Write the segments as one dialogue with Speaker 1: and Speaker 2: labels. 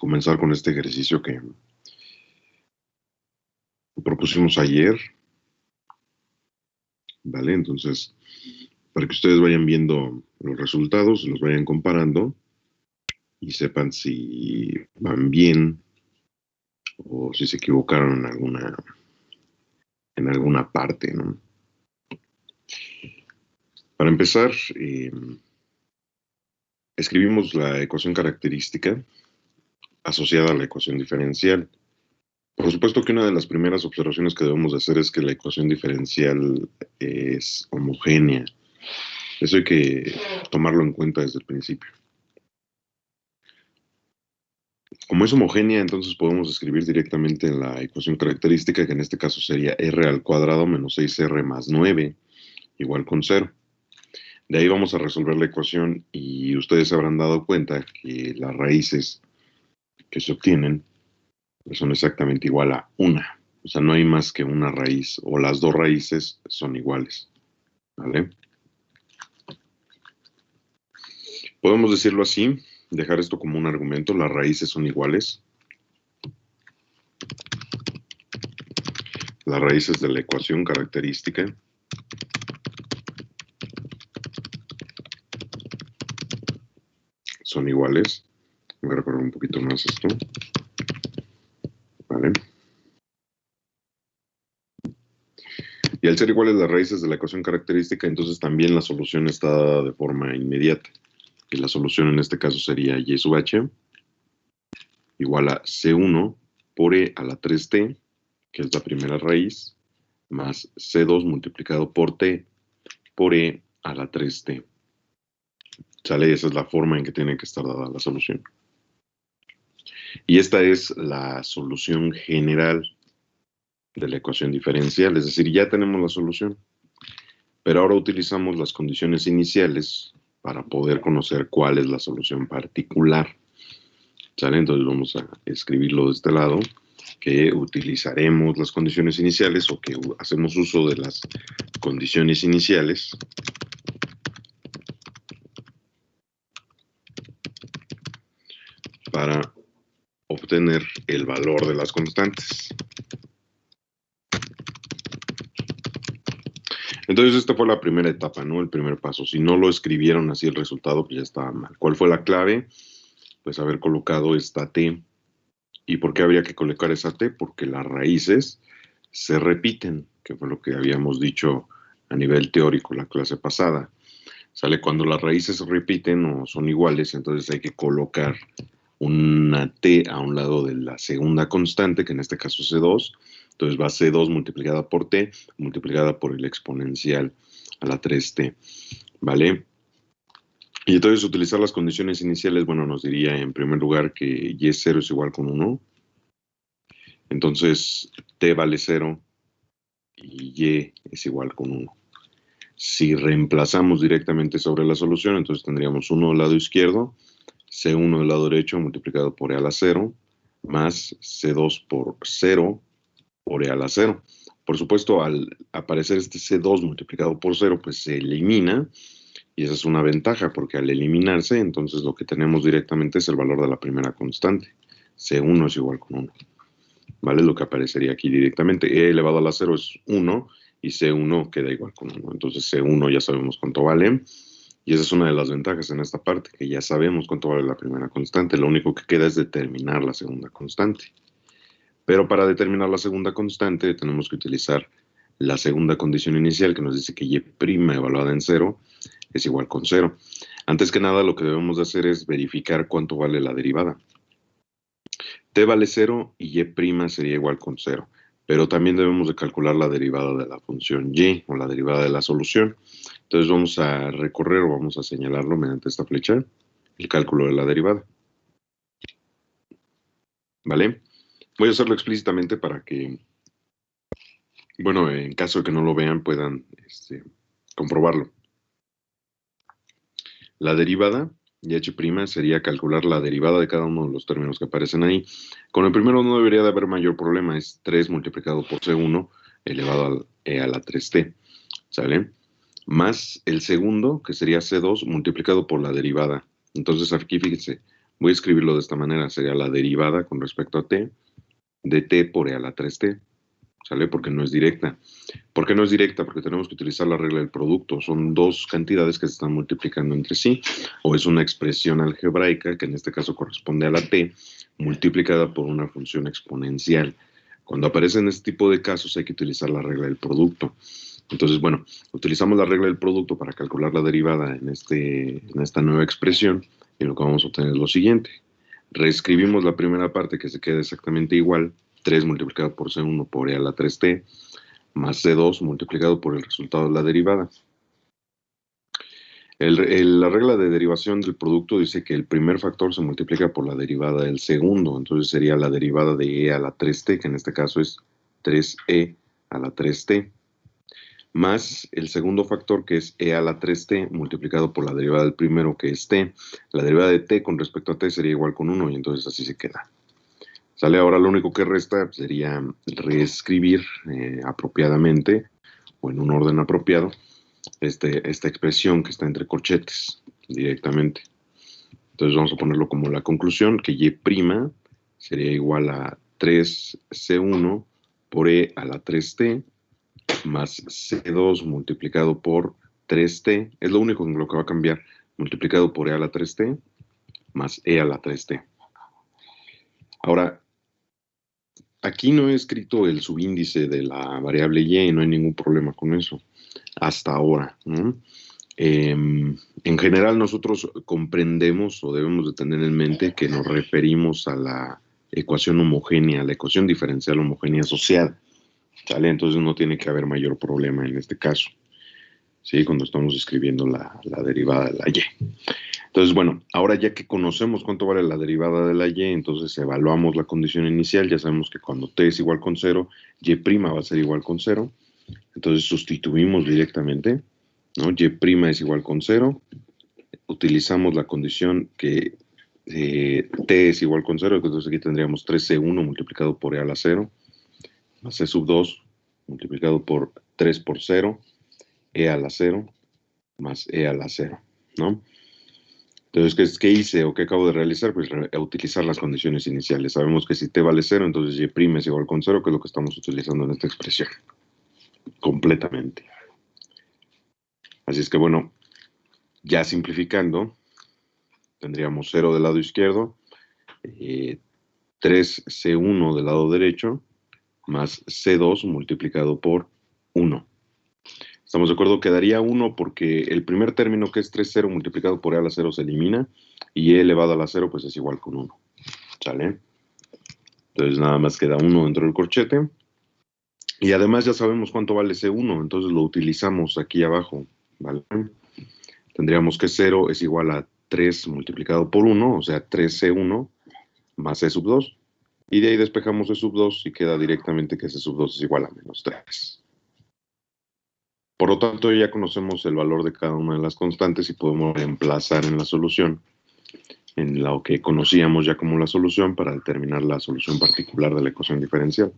Speaker 1: comenzar con este ejercicio que propusimos ayer, ¿vale? Entonces, para que ustedes vayan viendo los resultados, los vayan comparando y sepan si van bien o si se equivocaron en alguna parte, ¿no? Para empezar, escribimos la ecuación característica asociada a la ecuación diferencial. Por supuesto que una de las primeras observaciones que debemos de hacer es que la ecuación diferencial es homogénea. Eso hay que tomarlo en cuenta desde el principio. Como es homogénea, entonces podemos escribir directamente en la ecuación característica, que en este caso sería r al cuadrado menos 6r más 9, igual con 0. De ahí vamos a resolver la ecuación y ustedes se habrán dado cuenta que las raíces que se obtienen son exactamente igual a 1. O sea, no hay más que una raíz, o las dos raíces son iguales, ¿vale? Podemos decirlo así, dejar esto como un argumento, las raíces son iguales. Las raíces de la ecuación característica son iguales. Voy a recorrer un poquito más esto. ¿Vale? Y al ser iguales las raíces de la ecuación característica, entonces también la solución está dada de forma inmediata. Y la solución en este caso sería y sub h igual a c1 por e a la 3t, que es la primera raíz, más c2 multiplicado por t por e a la 3t. ¿Sale? Esa es la forma en que tiene que estar dada la solución. Y esta es la solución general de la ecuación diferencial, es decir, ya tenemos la solución. Pero ahora utilizamos las condiciones iniciales para poder conocer cuál es la solución particular. ¿Sale? Entonces vamos a escribirlo de este lado, que utilizaremos las condiciones iniciales o que hacemos uso de las condiciones iniciales para obtener el valor de las constantes. Entonces esta fue la primera etapa, ¿no? El primer paso. Si no lo escribieron así el resultado, pues ya estaba mal. ¿Cuál fue la clave? Pues haber colocado esta t. ¿Y por qué habría que colocar esa t? Porque las raíces se repiten, que fue lo que habíamos dicho a nivel teórico la clase pasada. ¿Sale? Cuando las raíces se repiten o son iguales, entonces hay que colocar una t a un lado de la segunda constante, que en este caso es c2. Entonces va c2 multiplicada por t, multiplicada por el exponencial a la 3t. ¿Vale? Y entonces utilizar las condiciones iniciales, bueno, nos diría en primer lugar que y0 es igual con 1. Entonces t vale 0 y y es igual con 1. Si reemplazamos directamente sobre la solución, entonces tendríamos 1 del lado izquierdo, c1 del lado derecho multiplicado por e a la 0, más c2 por 0 por e a la 0. Por supuesto, al aparecer este c2 multiplicado por 0, pues se elimina, y esa es una ventaja, porque al eliminarse, entonces lo que tenemos directamente es el valor de la primera constante. C1 es igual con 1. ¿Vale? Lo que aparecería aquí directamente. E elevado a la 0 es 1 y C1 queda igual con 1. Entonces C1 ya sabemos cuánto vale. Y esa es una de las ventajas en esta parte, que ya sabemos cuánto vale la primera constante. Lo único que queda es determinar la segunda constante. Pero para determinar la segunda constante tenemos que utilizar la segunda condición inicial, que nos dice que y' evaluada en 0 es igual con 0. Antes que nada, lo que debemos de hacer es verificar cuánto vale la derivada. T vale 0 y y' sería igual con 0. Pero también debemos de calcular la derivada de la función y, o la derivada de la solución. Entonces vamos a recorrer o vamos a señalarlo mediante esta flecha, el cálculo de la derivada. ¿Vale? Voy a hacerlo explícitamente para que, bueno, en caso de que no lo vean, puedan comprobarlo. La derivada y h' sería calcular la derivada de cada uno de los términos que aparecen ahí. Con el primero no debería de haber mayor problema, es 3 multiplicado por C1 elevado a la 3t, ¿sale? Más el segundo, que sería C2, multiplicado por la derivada. Entonces aquí fíjense, Voy a escribirlo de esta manera. Sería la derivada con respecto a t de t por e a la 3t. ¿Sale? Porque no es directa. ¿Por qué no es directa? Porque tenemos que utilizar la regla del producto. Son dos cantidades que se están multiplicando entre sí, o es una expresión algebraica, que en este caso corresponde a la t, multiplicada por una función exponencial. Cuando aparecen este tipo de casos hay que utilizar la regla del producto. Entonces, bueno, utilizamos la regla del producto para calcular la derivada en esta nueva expresión, y lo que vamos a obtener es lo siguiente. Reescribimos la primera parte, que se queda exactamente igual, 3 multiplicado por C1 por e a la 3t, más C2 multiplicado por el resultado de la derivada. La regla de derivación del producto dice que el primer factor se multiplica por la derivada del segundo, entonces sería la derivada de e a la 3t, que en este caso es 3e a la 3t, más el segundo factor, que es e a la 3t, multiplicado por la derivada del primero, que es t. La derivada de t con respecto a t sería igual con 1, y entonces así se queda. ¿Sale? Ahora lo único que resta sería reescribir apropiadamente, o en un orden apropiado, esta expresión que está entre corchetes directamente. Entonces vamos a ponerlo como la conclusión, que y' sería igual a 3c1 por e a la 3t, más C2 multiplicado por 3t, es lo único en lo que va a cambiar, multiplicado por e a la 3t, más e a la 3t. Ahora, aquí no he escrito el subíndice de la variable y, no hay ningún problema con eso, hasta ahora, ¿no? En general nosotros comprendemos o debemos de tener en mente que nos referimos a la ecuación homogénea, la ecuación diferencial homogénea asociada, ¿sale? Entonces no tiene que haber mayor problema en este caso, ¿sí? Cuando estamos escribiendo la derivada de la y. Entonces, bueno, ahora ya que conocemos cuánto vale la derivada de la y, entonces evaluamos la condición inicial. Ya sabemos que cuando t es igual con 0, y' va a ser igual con 0. Entonces sustituimos directamente, ¿no? Y' es igual con 0. Utilizamos la condición que t es igual con 0, entonces aquí tendríamos 3c1 multiplicado por e a la 0, más c sub 2 multiplicado por 3 por 0, e a la 0, más e a la 0, ¿no? Entonces, ¿qué hice o qué acabo de realizar? Pues utilizar las condiciones iniciales. Sabemos que si t vale 0, entonces y' es igual con 0, que es lo que estamos utilizando en esta expresión. Completamente. Así es que, bueno, ya simplificando, tendríamos 0 del lado izquierdo, 3c1 del lado derecho, más c2 multiplicado por 1. ¿Estamos de acuerdo? Quedaría 1 porque el primer término, que es 3,0 multiplicado por e a la 0, se elimina, y e elevado a la 0 pues es igual con 1. ¿Sale? Entonces nada más queda 1 dentro del corchete. Y además ya sabemos cuánto vale C1, entonces lo utilizamos aquí abajo, ¿vale? Tendríamos que 0 es igual a 3 multiplicado por 1, o sea, 3C1 más C sub 2. Y de ahí despejamos C sub 2 y queda directamente que C sub 2 es igual a menos 3. Por lo tanto, ya conocemos el valor de cada una de las constantes y podemos reemplazar en la solución en lo que conocíamos ya como la solución para determinar la solución particular de la ecuación diferencial.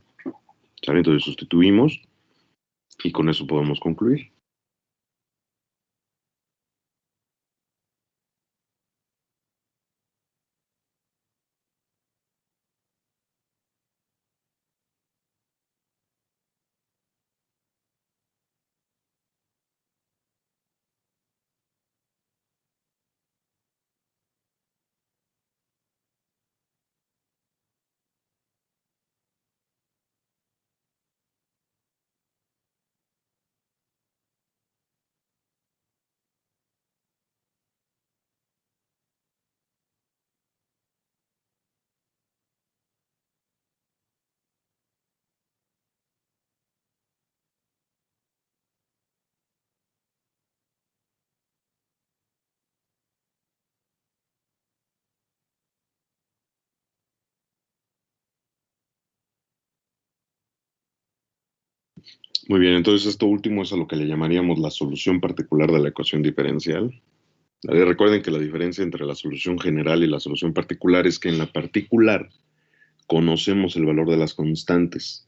Speaker 1: ¿Sale? Entonces sustituimos y con eso podemos concluir. Muy bien, entonces esto último es a lo que le llamaríamos la solución particular de la ecuación diferencial. Recuerden que la diferencia entre la solución general y la solución particular es que en la particular conocemos el valor de las constantes,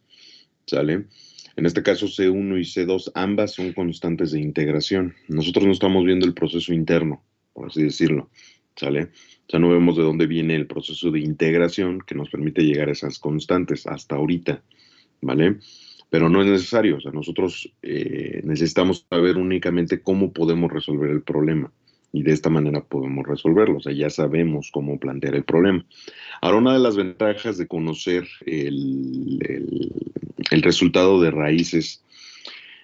Speaker 1: ¿sale? En este caso C1 y C2 ambas son constantes de integración. Nosotros no estamos viendo el proceso interno, por así decirlo. ¿sale? O sea, no vemos de dónde viene el proceso de integración que nos permite llegar a esas constantes hasta ahorita, ¿vale? Pero no es necesario, o sea, nosotros necesitamos saber únicamente cómo podemos resolver el problema y de esta manera podemos resolverlo, o sea, ya sabemos cómo plantear el problema. Ahora, una de las ventajas de conocer el resultado de raíces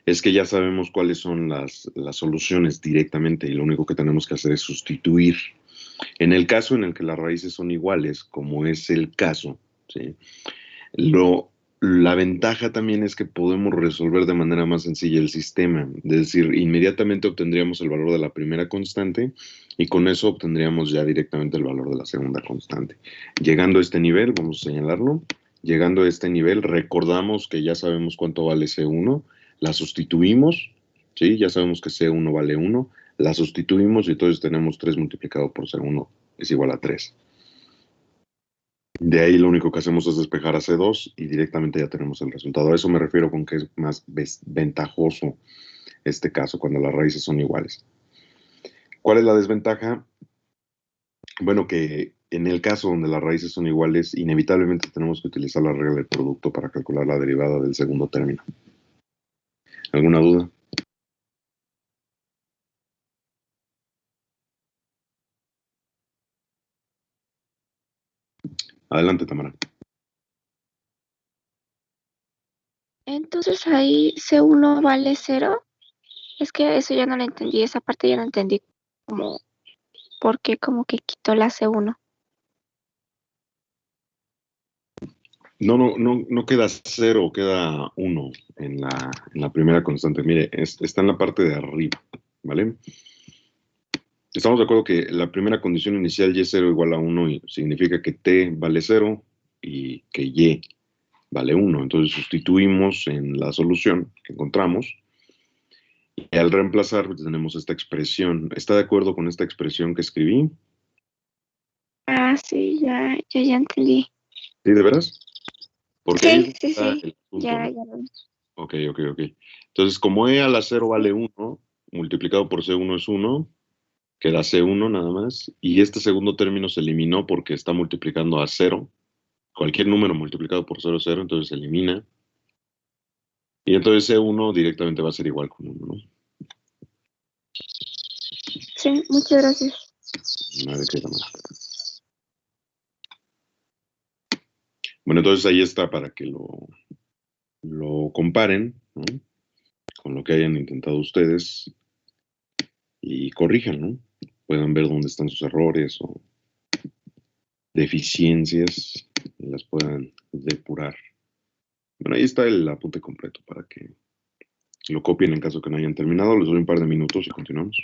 Speaker 1: es que ya sabemos cuáles son las soluciones directamente y lo único que tenemos que hacer es sustituir. En el caso en el que las raíces son iguales, como es el caso, ¿sí? Lo, la ventaja también es que podemos resolver de manera más sencilla el sistema, es decir, inmediatamente obtendríamos el valor de la primera constante y con eso obtendríamos ya directamente el valor de la segunda constante. Llegando a este nivel, vamos a señalarlo, llegando a este nivel recordamos que ya sabemos cuánto vale C1, la sustituimos, ¿sí? Ya sabemos que C1 vale 1, la sustituimos y entonces tenemos 3 multiplicado por C1 es igual a 3. De ahí lo único que hacemos es despejar a C2 y directamente ya tenemos el resultado. A eso me refiero con que es más ventajoso este caso, cuando las raíces son iguales. ¿Cuál es la desventaja? Bueno, que en el caso donde las raíces son iguales, inevitablemente tenemos que utilizar la regla del producto para calcular la derivada del segundo término. ¿Alguna duda? Adelante, Tamara.
Speaker 2: Entonces ahí C1 vale 0. Es que eso ya no lo entendí, esa parte ya no entendí como por qué como que quitó la C1.
Speaker 1: No queda 0, queda 1 en la primera constante. Mire, está en la parte de arriba, ¿vale? Estamos de acuerdo que la primera condición inicial y es 0 igual a 1 y significa que t vale 0 y que y vale 1. Entonces sustituimos en la solución que encontramos y al reemplazar pues, tenemos esta expresión. ¿Está de acuerdo con esta expresión que escribí?
Speaker 2: Ah, sí, ya entendí.
Speaker 1: ¿Sí, de veras? Porque ahí
Speaker 2: Sí, sí,
Speaker 1: está
Speaker 2: sí,
Speaker 1: el punto,
Speaker 2: ya,
Speaker 1: ¿no?
Speaker 2: ya.
Speaker 1: Ok. Entonces, como e a la 0 vale 1, multiplicado por C1 es 1, queda C1 nada más, y este segundo término se eliminó porque está multiplicando a 0. Cualquier número multiplicado por 0 es 0, entonces se elimina. Y entonces C1 directamente va a ser igual con 1, ¿no?
Speaker 2: Sí, muchas gracias.
Speaker 1: Nada que llamar. Bueno, entonces ahí está para que lo comparen, ¿no? Con lo que hayan intentado ustedes y corrijan, ¿no? Puedan ver dónde están sus errores o deficiencias y las puedan depurar. Bueno, ahí está el apunte completo para que lo copien en caso que no hayan terminado. Les doy un par de minutos y continuamos.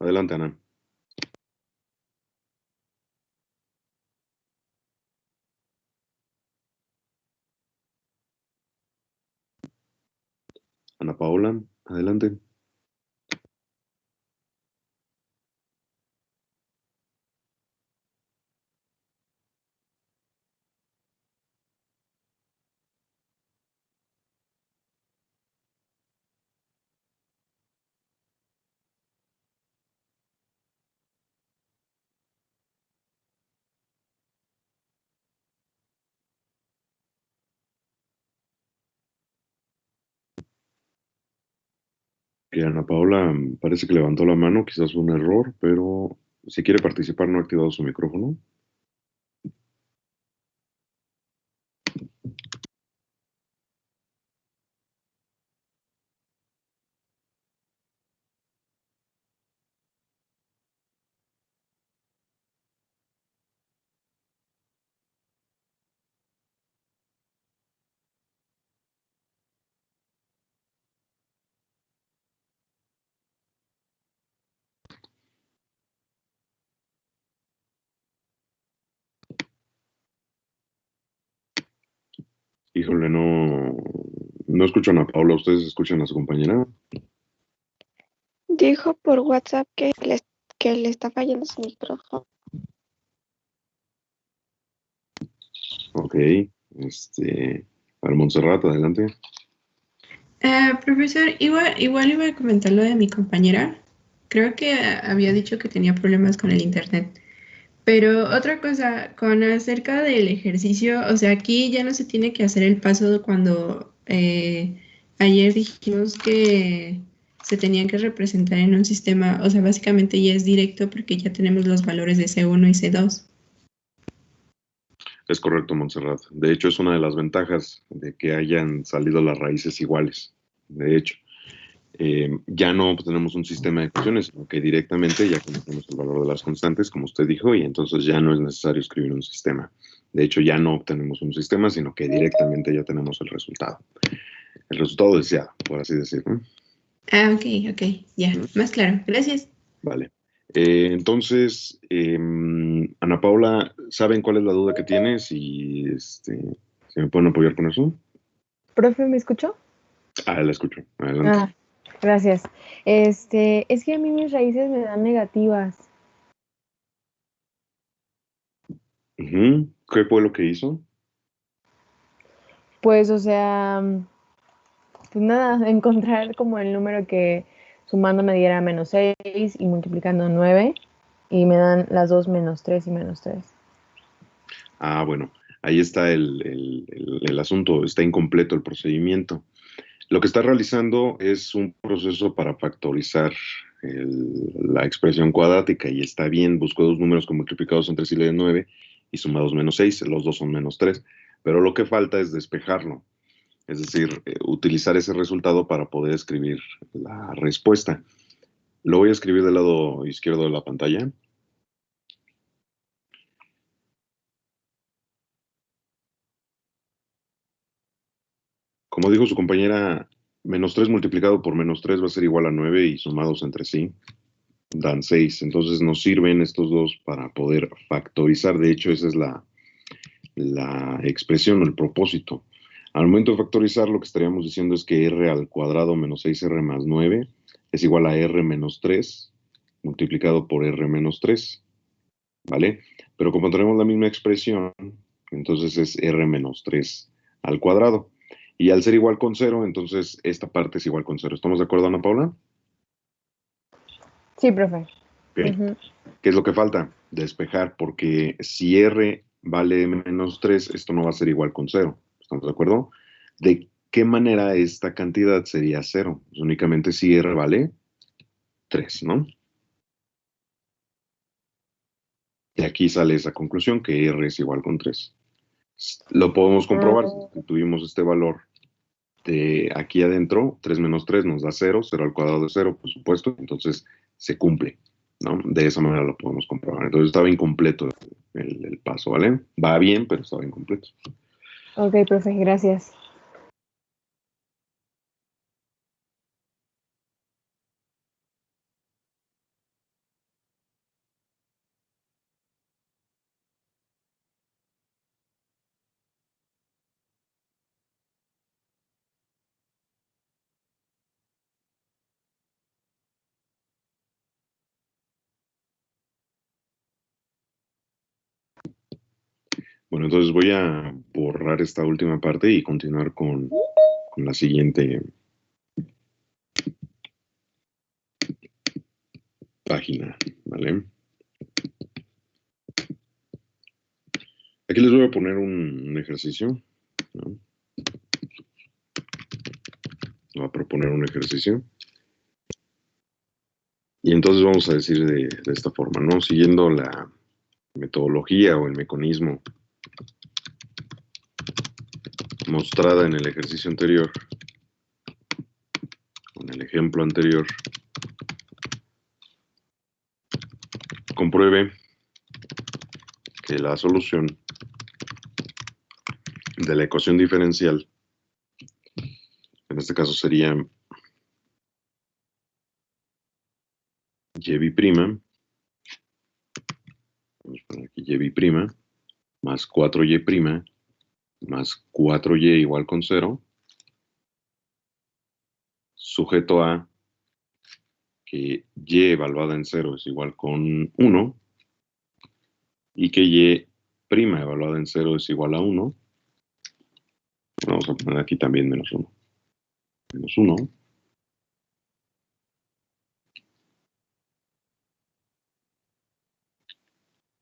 Speaker 1: Adelante, Ana. Ana Paola, adelante. Que Ana Paola parece que levantó la mano, quizás fue un error, pero si quiere participar no ha activado su micrófono. Híjole, no escucho a Ana Paola, ¿ustedes escuchan a su compañera?
Speaker 2: Dijo por WhatsApp que les que le está fallando su micrófono.
Speaker 1: Ok, para Montserrat, adelante.
Speaker 3: Profesor, igual iba a comentar lo de mi compañera. Creo que había dicho que tenía problemas con el internet. Pero otra cosa, con acerca del ejercicio, o sea, aquí ya no se tiene que hacer el paso cuando ayer dijimos que se tenían que representar en un sistema, o sea, básicamente ya es directo porque ya tenemos los valores de C1 y C2.
Speaker 1: Es correcto, Montserrat. De hecho, es una de las ventajas de que hayan salido las raíces iguales. De hecho, ya no tenemos un sistema de ecuaciones, sino que directamente ya conocemos el valor de las constantes, como usted dijo, y entonces ya no es necesario escribir un sistema. De hecho, ya no obtenemos un sistema, sino que directamente ya tenemos el resultado. El resultado deseado, por así decirlo.
Speaker 3: Ah, ok, ya, más claro. Gracias.
Speaker 1: Vale. Entonces, Ana Paula, ¿saben cuál es la duda que tienes? Y ¿se me pueden apoyar con eso?
Speaker 4: Profe, ¿me escuchó?
Speaker 1: La escucho. Adelante.
Speaker 4: Gracias. Es que a mí mis raíces me dan negativas.
Speaker 1: ¿Qué fue lo que hizo?
Speaker 4: Pues, o sea, pues nada, encontrar como el número que sumando me diera -6 y multiplicando 9 y me dan las dos -3 y -3.
Speaker 1: Bueno, ahí está el asunto, está incompleto el procedimiento. Lo que está realizando es un proceso para factorizar la expresión cuadrática y está bien, buscó dos números con multiplicados entre sí de 9 y sumados -6, los dos son -3, pero lo que falta es despejarlo, es decir, utilizar ese resultado para poder escribir la respuesta. Lo voy a escribir del lado izquierdo de la pantalla. Como dijo su compañera, -3 multiplicado por -3 va a ser igual a 9 y sumados entre sí dan 6. Entonces nos sirven estos dos para poder factorizar. De hecho, esa es la expresión o el propósito. Al momento de factorizar, lo que estaríamos diciendo es que r al cuadrado menos 6r más 9 es igual a r menos 3 multiplicado por r menos 3. ¿Vale? Pero como tenemos la misma expresión, entonces es r menos 3 al cuadrado. Y al ser igual con 0, entonces esta parte es igual con 0. ¿Estamos de acuerdo, Ana Paula?
Speaker 4: Sí, profe.
Speaker 1: Okay. ¿Qué es lo que falta? Despejar, porque si r vale -3, esto no va a ser igual con 0. ¿Estamos de acuerdo? ¿De qué manera esta cantidad sería 0? Pues únicamente si r vale 3, ¿no? Y aquí sale esa conclusión, que r es igual con 3. Lo podemos comprobar si tuvimos este valor de aquí adentro, 3 menos 3 nos da 0, 0 al cuadrado de 0, por supuesto, entonces se cumple, ¿no? De esa manera lo podemos comprobar. Entonces estaba incompleto el paso, ¿vale? Va bien, pero estaba incompleto.
Speaker 4: Ok, profe, gracias.
Speaker 1: Bueno, entonces voy a borrar esta última parte y continuar con la siguiente página, ¿vale? Aquí les voy a poner un ejercicio, ¿no? Voy a proponer un ejercicio. Y entonces vamos a decir de esta forma, ¿no? Siguiendo la metodología o el mecanismo mostrada en el ejercicio anterior, en el ejemplo anterior, compruebe que la solución de la ecuación diferencial, en este caso sería y', vamos a poner aquí y' más 4y' más 4y igual con 0, sujeto a que y evaluada en 0 es igual con 1 y que y prima evaluada en 0 es igual a 1, vamos a poner aquí también menos 1. Menos 1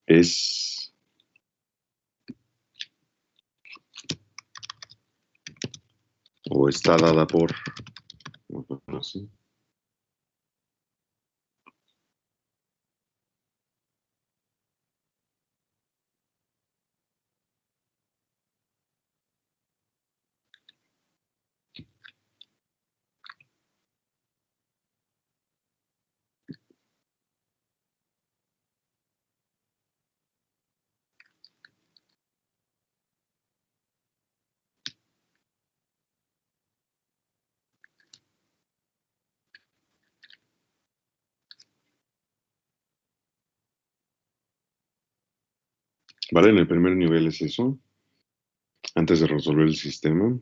Speaker 1: es o está dada por, vamos a poner así, ¿vale? En el primer nivel es eso, antes de resolver el sistema.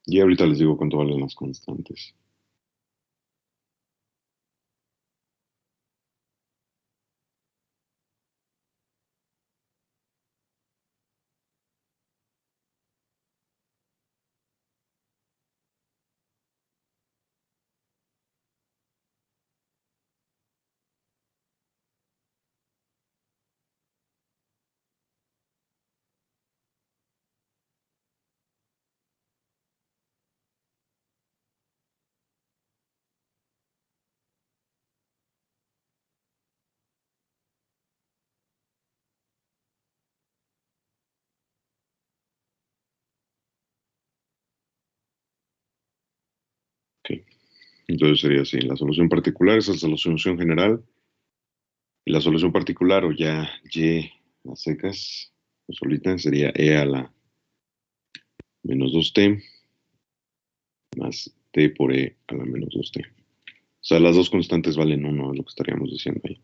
Speaker 1: Y ahorita les digo cuánto valen las constantes. Ok. Entonces sería así, la solución particular es la solución general, y la solución particular o ya y a secas, pues solita, sería e a la menos 2t más t por e a la menos 2t. O sea, las dos constantes valen 1, es lo que estaríamos diciendo ahí.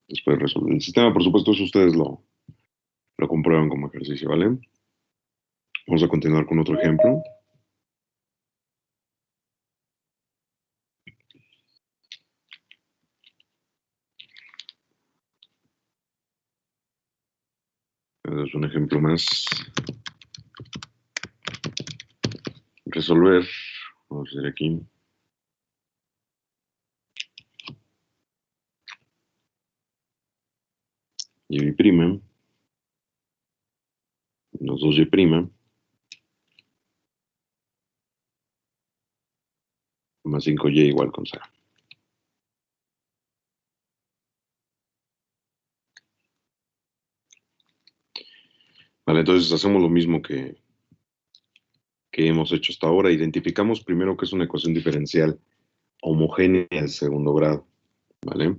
Speaker 1: Después de resolver el sistema, por supuesto, eso ustedes lo comprueban como ejercicio, ¿vale? Vamos a continuar con otro ejemplo. Es un ejemplo más. Resolver. Vamos a hacer aquí. Y prima. Menos 2y prima. Más 5y igual con 0. Vale, entonces hacemos lo mismo que hemos hecho hasta ahora. Identificamos primero que es una ecuación diferencial homogénea de segundo grado, ¿vale?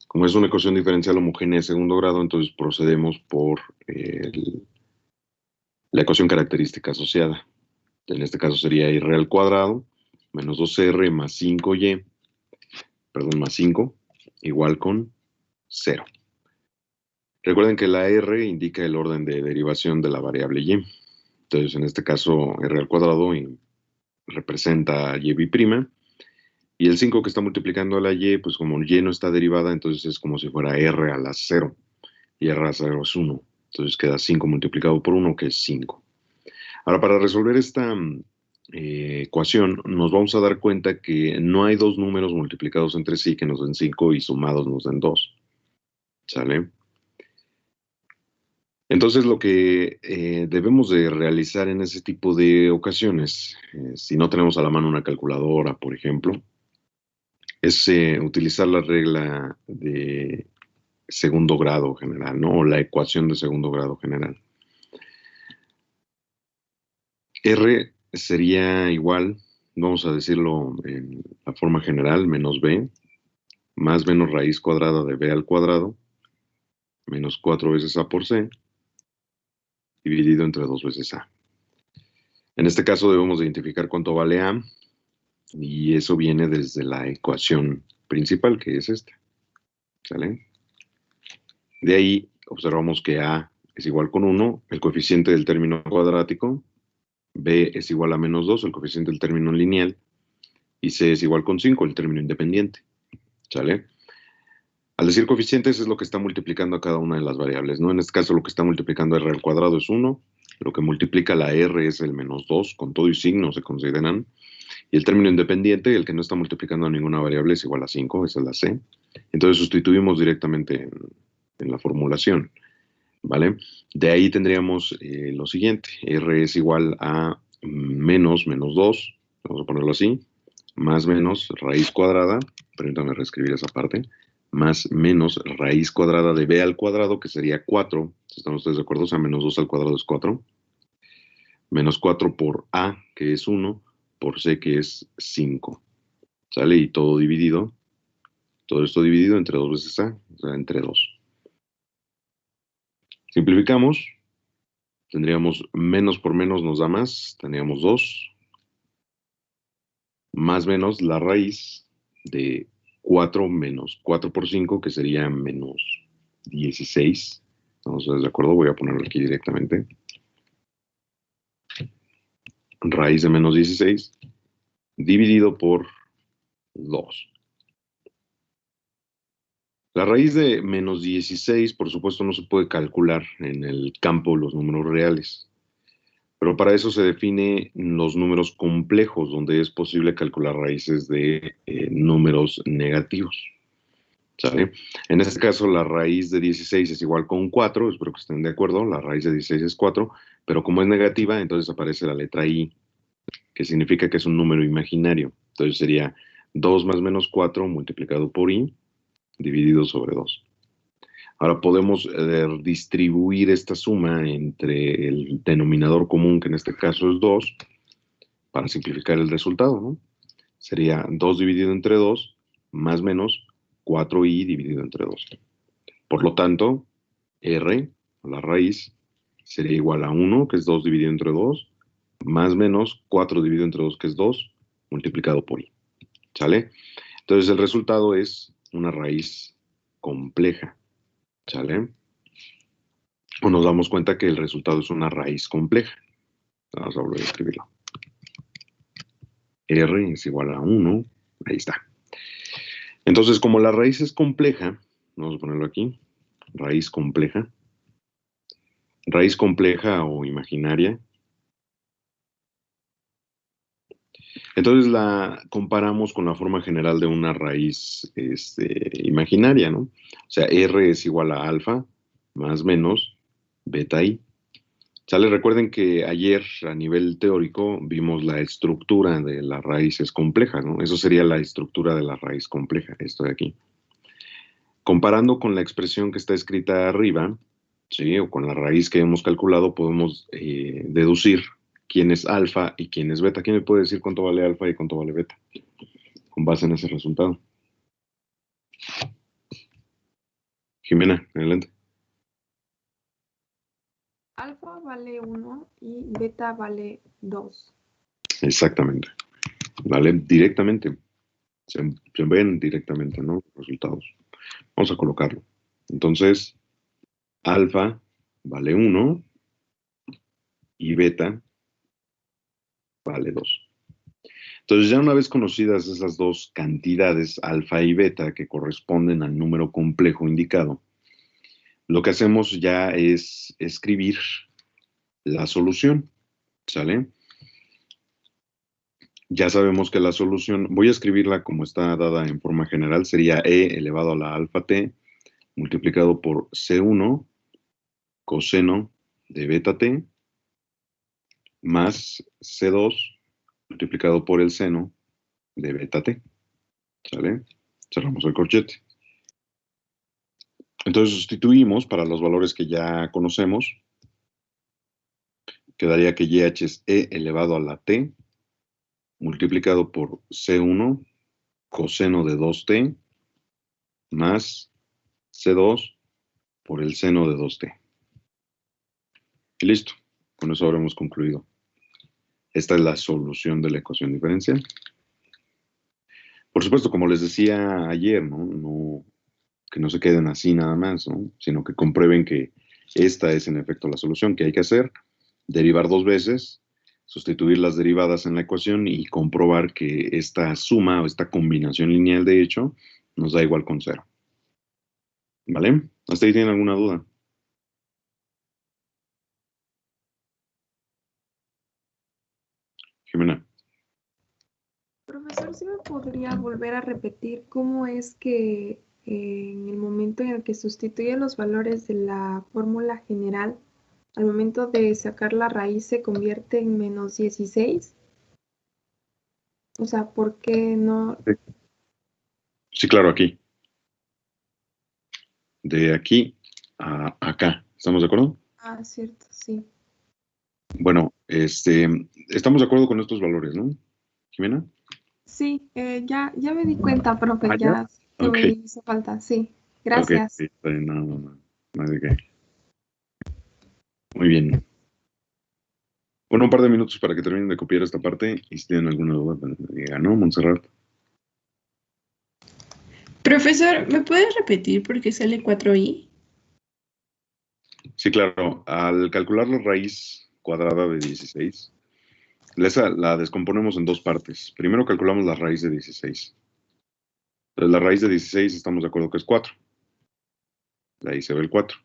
Speaker 1: Como es una ecuación diferencial homogénea de segundo grado, entonces procedemos por la ecuación característica asociada. En este caso sería r al cuadrado menos 2r más 5y, perdón, más 5, igual con 0. Recuerden que la r indica el orden de derivación de la variable y. Entonces, en este caso, r al cuadrado representa y prima. Y el 5 que está multiplicando a la y, pues como y no está derivada, entonces es como si fuera r a la 0. Y r a la 0 es 1. Entonces queda 5 multiplicado por 1, que es 5. Ahora, para resolver esta ecuación, nos vamos a dar cuenta que no hay dos números multiplicados entre sí que nos den 5 y sumados nos den 2. ¿Sale? Entonces, lo que debemos de realizar en ese tipo de ocasiones, si no tenemos a la mano una calculadora, por ejemplo, es utilizar la regla de segundo grado general, ¿no? O la ecuación de segundo grado general. R sería igual, vamos a decirlo en la forma general, menos b, más menos raíz cuadrada de b al cuadrado, menos 4 veces a por c, dividido entre 2 veces a. En este caso debemos identificar cuánto vale a, y eso viene desde la ecuación principal, que es esta. ¿Sale? De ahí observamos que a es igual con 1, el coeficiente del término cuadrático B es igual a menos 2, el coeficiente del término lineal, y C es igual con 5, el término independiente. ¿Sale? Al decir coeficientes es lo que está multiplicando a cada una de las variables, ¿no? En este caso lo que está multiplicando R al cuadrado es 1, lo que multiplica la R es el menos 2, con todo y signo se consideran, y el término independiente, el que no está multiplicando a ninguna variable, es igual a 5, esa es la C. Entonces sustituimos directamente en la formulación, ¿vale? De ahí tendríamos lo siguiente, R es igual a menos 2, vamos a ponerlo así, más menos raíz cuadrada, permítame reescribir esa parte, más menos raíz cuadrada de b al cuadrado, que sería 4, si están ustedes de acuerdo, o sea, menos 2 al cuadrado es 4, menos 4 por a, que es 1, por c, que es 5, ¿sale? Y todo dividido, todo esto dividido entre 2 veces a, o sea, entre 2. Simplificamos, tendríamos menos por menos nos da más, tendríamos 2, más menos la raíz de 4 menos 4 por 5, que sería menos 16. ¿Estamos de acuerdo? Voy a ponerlo aquí directamente. Raíz de menos 16 dividido por 2. La raíz de menos 16, por supuesto, no se puede calcular en el campo los números reales. Pero para eso se definen los números complejos, donde es posible calcular raíces de números negativos. ¿Sale? En este caso, la raíz de 16 es igual con 4, espero que estén de acuerdo, la raíz de 16 es 4, pero como es negativa, entonces aparece la letra I, que significa que es un número imaginario. Entonces sería 2 más menos 4 multiplicado por I, dividido sobre 2. Ahora podemos distribuir esta suma entre el denominador común, que en este caso es 2, para simplificar el resultado, ¿no? Sería 2 dividido entre 2, más menos 4i dividido entre 2. Por lo tanto, r, la raíz, sería igual a 1, que es 2 dividido entre 2, más menos 4 dividido entre 2, que es 2, multiplicado por i. ¿Sale? Entonces el resultado es una raíz compleja. ¿Sale? O nos damos cuenta que el resultado es una raíz compleja. Vamos a volver a escribirlo. R es igual a 1. Ahí está. Entonces, como la raíz es compleja, vamos a ponerlo aquí, raíz compleja o imaginaria. Entonces la comparamos con la forma general de una raíz imaginaria, ¿no? O sea, R es igual a alfa más menos beta I. ¿Sale? Recuerden que ayer a nivel teórico vimos la estructura de las raíces complejas, ¿no? Eso sería la estructura de la raíz compleja, esto de aquí. Comparando con la expresión que está escrita arriba, ¿sí? O con la raíz que hemos calculado, podemos deducir quién es alfa y quién es beta. ¿Quién me puede decir cuánto vale alfa y cuánto vale beta? Con base en ese resultado. Jimena, adelante.
Speaker 5: Alfa vale 1 y beta vale 2.
Speaker 1: Exactamente. Vale directamente. Se ven directamente, ¿no? Los resultados. Vamos a colocarlo. Entonces, alfa vale 1 y beta vale 2. Entonces, ya una vez conocidas esas dos cantidades, alfa y beta, que corresponden al número complejo indicado, lo que hacemos ya es escribir la solución, ¿sale? Ya sabemos que la solución, voy a escribirla como está dada en forma general, sería e elevado a la alfa t multiplicado por C1 coseno de beta t más C2 multiplicado por el seno de beta t, ¿sale? Cerramos el corchete. Entonces sustituimos para los valores que ya conocemos. Quedaría que YH es E elevado a la T multiplicado por C1 coseno de 2T más C2 por el seno de 2T. Y listo. Con eso habremos concluido. Esta es la solución de la ecuación diferencial. Por supuesto, como les decía ayer, ¿no? Que no se queden así nada más, ¿no? Sino que comprueben que esta es en efecto la solución que hay que hacer. Derivar 2 veces, sustituir las derivadas en la ecuación y comprobar que esta suma o esta combinación lineal de hecho nos da igual con 0. ¿Vale? ¿Hasta ahí tienen alguna duda? Jimena.
Speaker 5: Profesor, ¿sí me podría volver a repetir cómo es que en el momento en el que sustituye los valores de la fórmula general, al momento de sacar la raíz se convierte en menos 16? O sea, ¿por qué no?
Speaker 1: Sí, claro, aquí. De aquí a acá. ¿Estamos de acuerdo?
Speaker 5: Ah, cierto, sí.
Speaker 1: Bueno, estamos de acuerdo con estos valores, ¿no, Jimena?
Speaker 5: Sí, ya me di cuenta, profe,
Speaker 1: ¿Ah, ya?
Speaker 5: ya que
Speaker 1: Ok,
Speaker 5: me hizo falta. Sí,
Speaker 1: ok,
Speaker 5: gracias.
Speaker 1: sí, está bien, no hay de qué. Muy bien. Bueno, un par de minutos para que terminen de copiar esta parte y si tienen alguna duda, pues me digan, ¿no, Montserrat?
Speaker 3: Profesor, ¿me puedes repetir por qué sale 4i?
Speaker 1: Sí, claro. Al calcular la raíz cuadrada de 16, esa la descomponemos en dos partes. Primero calculamos la raíz de 16. Entonces, la raíz de 16 estamos de acuerdo que es 4. De ahí se ve el 4.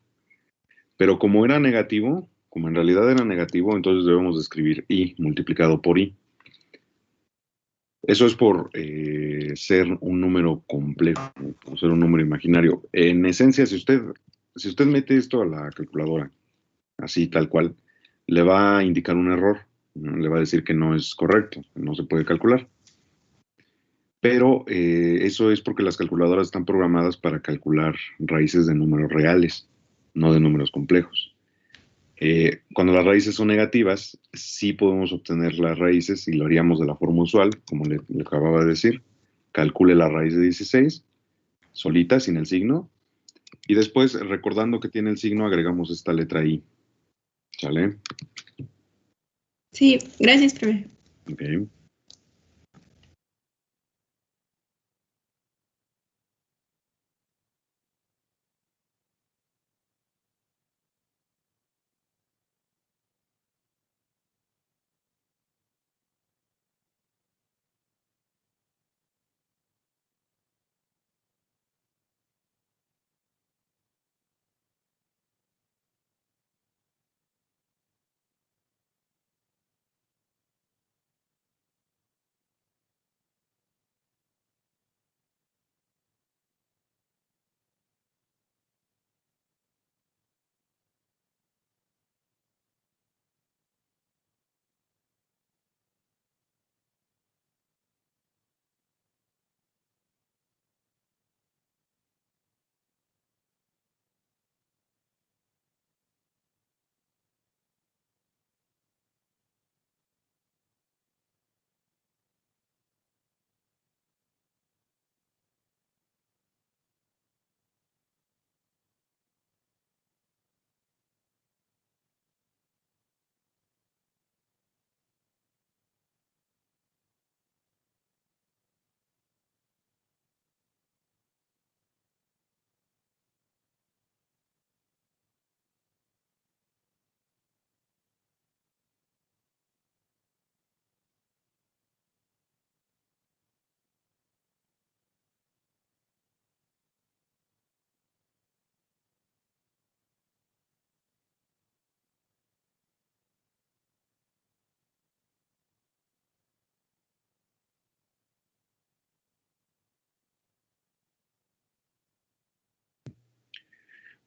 Speaker 1: Pero como era negativo, como en realidad era negativo, entonces debemos de escribir i multiplicado por i. Eso es por ser un número complejo, por ser un número imaginario. En esencia, si usted mete esto a la calculadora, así tal cual, le va a indicar un error, ¿no? Le va a decir que no es correcto, que no se puede calcular. Pero eso es porque las calculadoras están programadas para calcular raíces de números reales, no de números complejos. Cuando las raíces son negativas, sí podemos obtener las raíces y lo haríamos de la forma usual, como le acababa de decir. Calcule la raíz de 16, solita, sin el signo, y después, recordando que tiene el signo, agregamos esta letra I. ¿Sale?
Speaker 3: Sí, gracias, profe.
Speaker 1: Ok.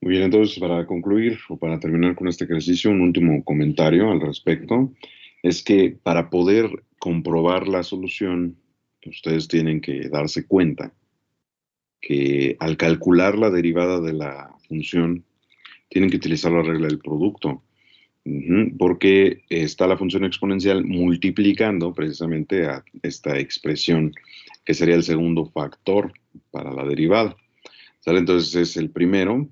Speaker 1: Muy bien, entonces para concluir o para terminar con este ejercicio, un último comentario al respecto es que para poder comprobar la solución, ustedes tienen que darse cuenta que al calcular la derivada de la función, tienen que utilizar la regla del producto. Porque está la función exponencial multiplicando precisamente a esta expresión que sería el segundo factor para la derivada. ¿Sale? Entonces es el primer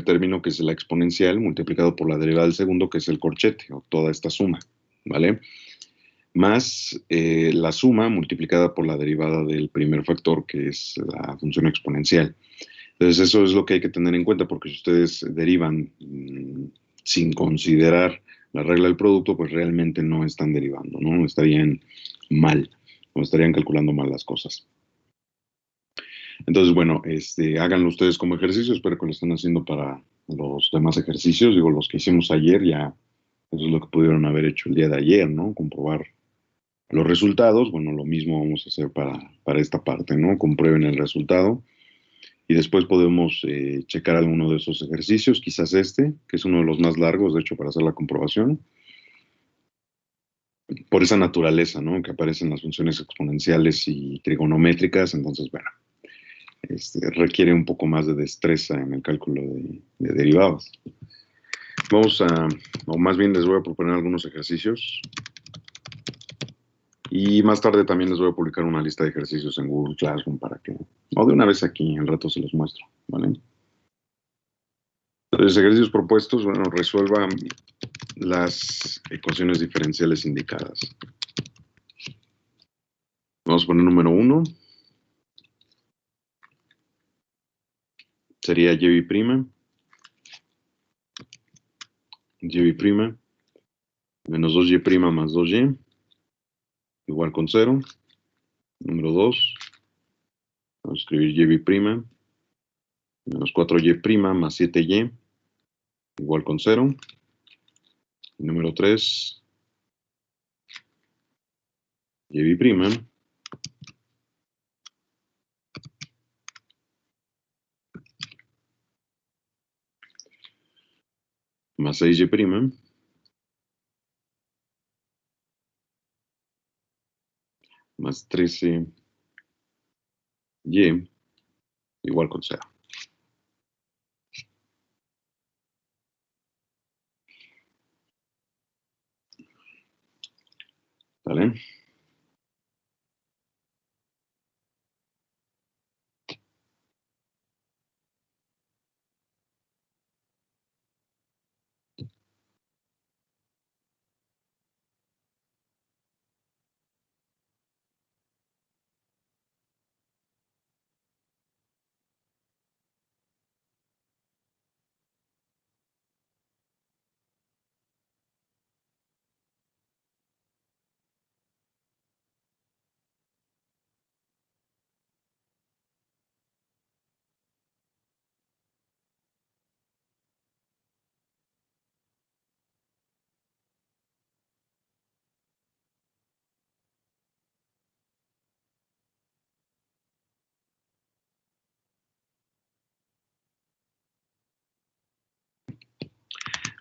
Speaker 1: término que es la exponencial multiplicado por la derivada del segundo que es el corchete o toda esta suma, ¿vale? Más la suma multiplicada por la derivada del primer factor que es la función exponencial. Entonces eso es lo que hay que tener en cuenta porque si ustedes derivan sin considerar la regla del producto, pues realmente no están derivando, ¿no? Estarían mal, o estarían calculando mal las cosas. Entonces, bueno, háganlo ustedes como ejercicio, espero que lo estén haciendo para los demás ejercicios, digo, los que hicimos ayer ya, eso es lo que pudieron haber hecho el día de ayer, ¿no? Comprobar los resultados, bueno, lo mismo vamos a hacer para esta parte, ¿no? Comprueben el resultado y después podemos checar alguno de esos ejercicios, quizás que es uno de los más largos, de hecho, para hacer la comprobación, por esa naturaleza, ¿no? Que aparecen las funciones exponenciales y trigonométricas, entonces, bueno, requiere un poco más de destreza en el cálculo de derivadas. O más bien les voy a proponer algunos ejercicios. Y más tarde también les voy a publicar una lista de ejercicios en Google Classroom o de una vez aquí, al rato se los muestro, ¿vale? Los ejercicios propuestos, bueno, resuelvan las ecuaciones diferenciales indicadas. Vamos a poner número 1. Sería y' menos 2y' más 2y igual con 0. Número 2, vamos a escribir y' menos 4y' más 7y igual con 0. Y número 3, y' más 6y' más 13y igual con 0. ¿Vale?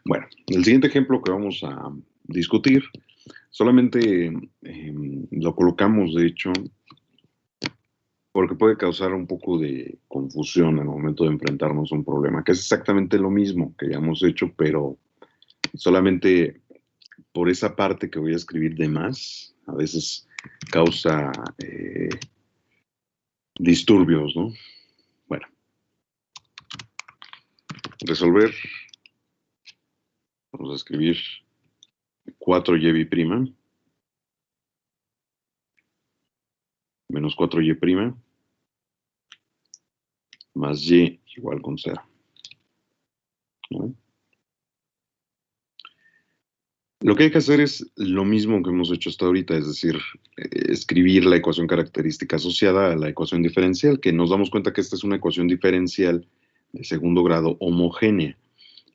Speaker 1: Bueno, el siguiente ejemplo que vamos a discutir, solamente lo colocamos, de hecho, porque puede causar un poco de confusión al momento de enfrentarnos a un problema, que es exactamente lo mismo que ya hemos hecho, pero solamente por esa parte que voy a escribir de más, a veces causa disturbios, ¿no? Bueno, resolver. Vamos a escribir 4y' menos 4y' más y igual con 0. ¿No? Lo que hay que hacer es lo mismo que hemos hecho hasta ahorita, es decir, escribir la ecuación característica asociada a la ecuación diferencial, que nos damos cuenta que esta es una ecuación diferencial de segundo grado homogénea,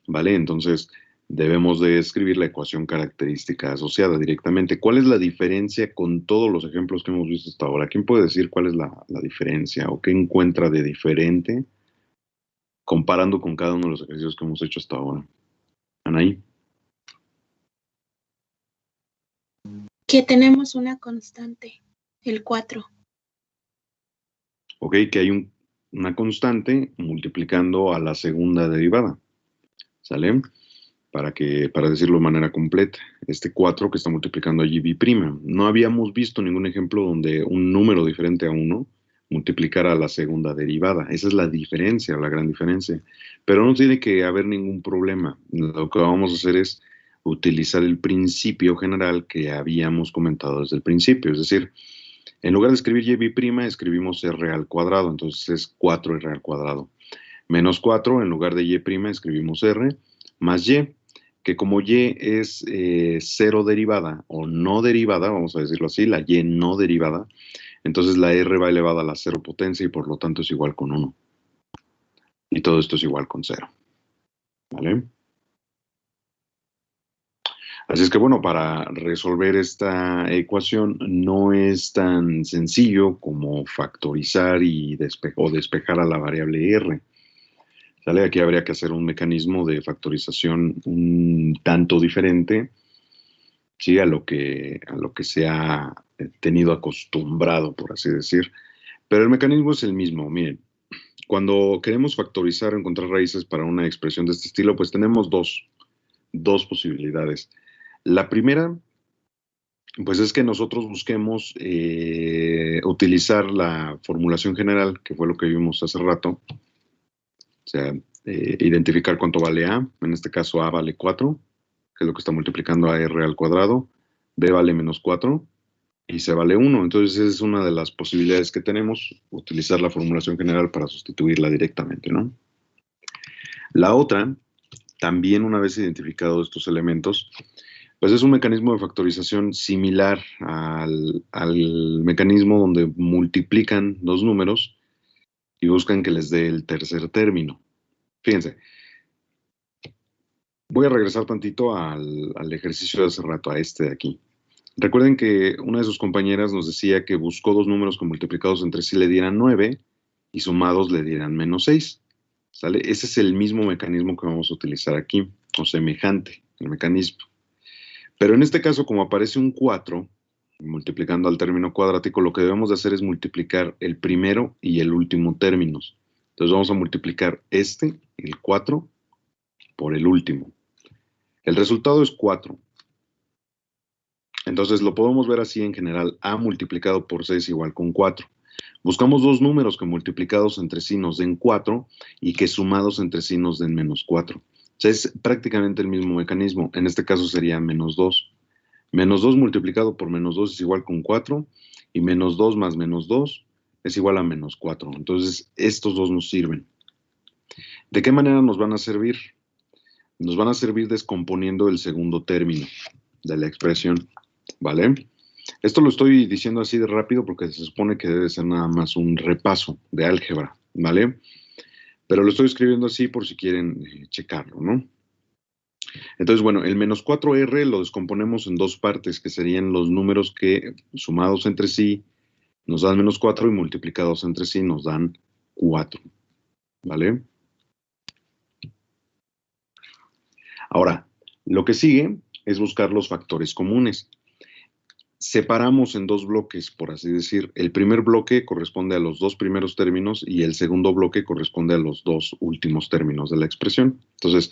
Speaker 1: ¿vale? Entonces, debemos de escribir la ecuación característica asociada directamente. ¿Cuál es la diferencia con todos los ejemplos que hemos visto hasta ahora? ¿Quién puede decir cuál es la diferencia o qué encuentra de diferente comparando con cada uno de los ejercicios que hemos hecho hasta ahora? Anaí.
Speaker 6: Que tenemos una constante, el 4.
Speaker 1: Ok, que hay una constante multiplicando a la segunda derivada. ¿Sale? Para decirlo de manera completa. Este 4 que está multiplicando a y'. No habíamos visto ningún ejemplo donde un número diferente a 1 multiplicara a la segunda derivada. Esa es la diferencia, la gran diferencia. Pero no tiene que haber ningún problema. Lo que vamos a hacer es utilizar el principio general que habíamos comentado desde el principio. Es decir, en lugar de escribir y', escribimos r al cuadrado. Entonces es 4r al cuadrado. Menos 4, en lugar de y', escribimos r, más y. que como y es cero derivada o no derivada, vamos a decirlo así, la y no derivada, entonces la r va elevada a la cero potencia y por lo tanto es igual con 1. Y todo esto es igual con 0. ¿Vale? Así es que bueno, para resolver esta ecuación no es tan sencillo como factorizar y despejar a la variable r. ¿Sale? Aquí habría que hacer un mecanismo de factorización un tanto diferente, ¿sí? a lo que se ha tenido acostumbrado, por así decir. Pero el mecanismo es el mismo. Miren, cuando queremos factorizar o encontrar raíces para una expresión de este estilo, pues tenemos dos posibilidades. La primera, pues es que nosotros busquemos utilizar la formulación general, que fue lo que vimos hace rato. O sea, identificar cuánto vale A. En este caso A vale 4, que es lo que está multiplicando a R al cuadrado. B vale menos 4 y C vale 1. Entonces esa es una de las posibilidades que tenemos, utilizar la formulación general para sustituirla directamente, ¿no? La otra, también una vez identificados estos elementos, pues es un mecanismo de factorización similar al mecanismo donde multiplican dos números y buscan que les dé el tercer término. Fíjense, voy a regresar tantito al ejercicio de hace rato, a este de aquí. Recuerden que una de sus compañeras nos decía que buscó dos números que multiplicados entre sí le dieran 9 y sumados le dieran menos 6. ¿Sale? Ese es el mismo mecanismo que vamos a utilizar aquí, o semejante, el mecanismo. Pero en este caso, como aparece un 4, multiplicando al término cuadrático, lo que debemos de hacer es multiplicar el primero y el último términos. Entonces vamos a multiplicar el 4, por el último. El resultado es 4. Entonces lo podemos ver así en general. A multiplicado por C es igual con 4. Buscamos dos números que multiplicados entre sí nos den 4 y que sumados entre sí nos den menos 4. O sea, es prácticamente el mismo mecanismo. En este caso sería menos 2. Menos 2 multiplicado por menos 2 es igual con 4. Y menos 2 más menos 2 es igual a menos 4. Entonces estos dos nos sirven. ¿De qué manera nos van a servir? Nos van a servir descomponiendo el segundo término de la expresión, ¿vale? Esto lo estoy diciendo así de rápido porque se supone que debe ser nada más un repaso de álgebra, ¿vale? Pero lo estoy escribiendo así por si quieren checarlo, ¿no? Entonces, bueno, el menos 4R lo descomponemos en dos partes, que serían los números que sumados entre sí nos dan menos 4 y multiplicados entre sí nos dan 4, ¿vale? Ahora, lo que sigue es buscar los factores comunes. Separamos en dos bloques, por así decir. El primer bloque corresponde a los dos primeros términos y el segundo bloque corresponde a los dos últimos términos de la expresión. Entonces,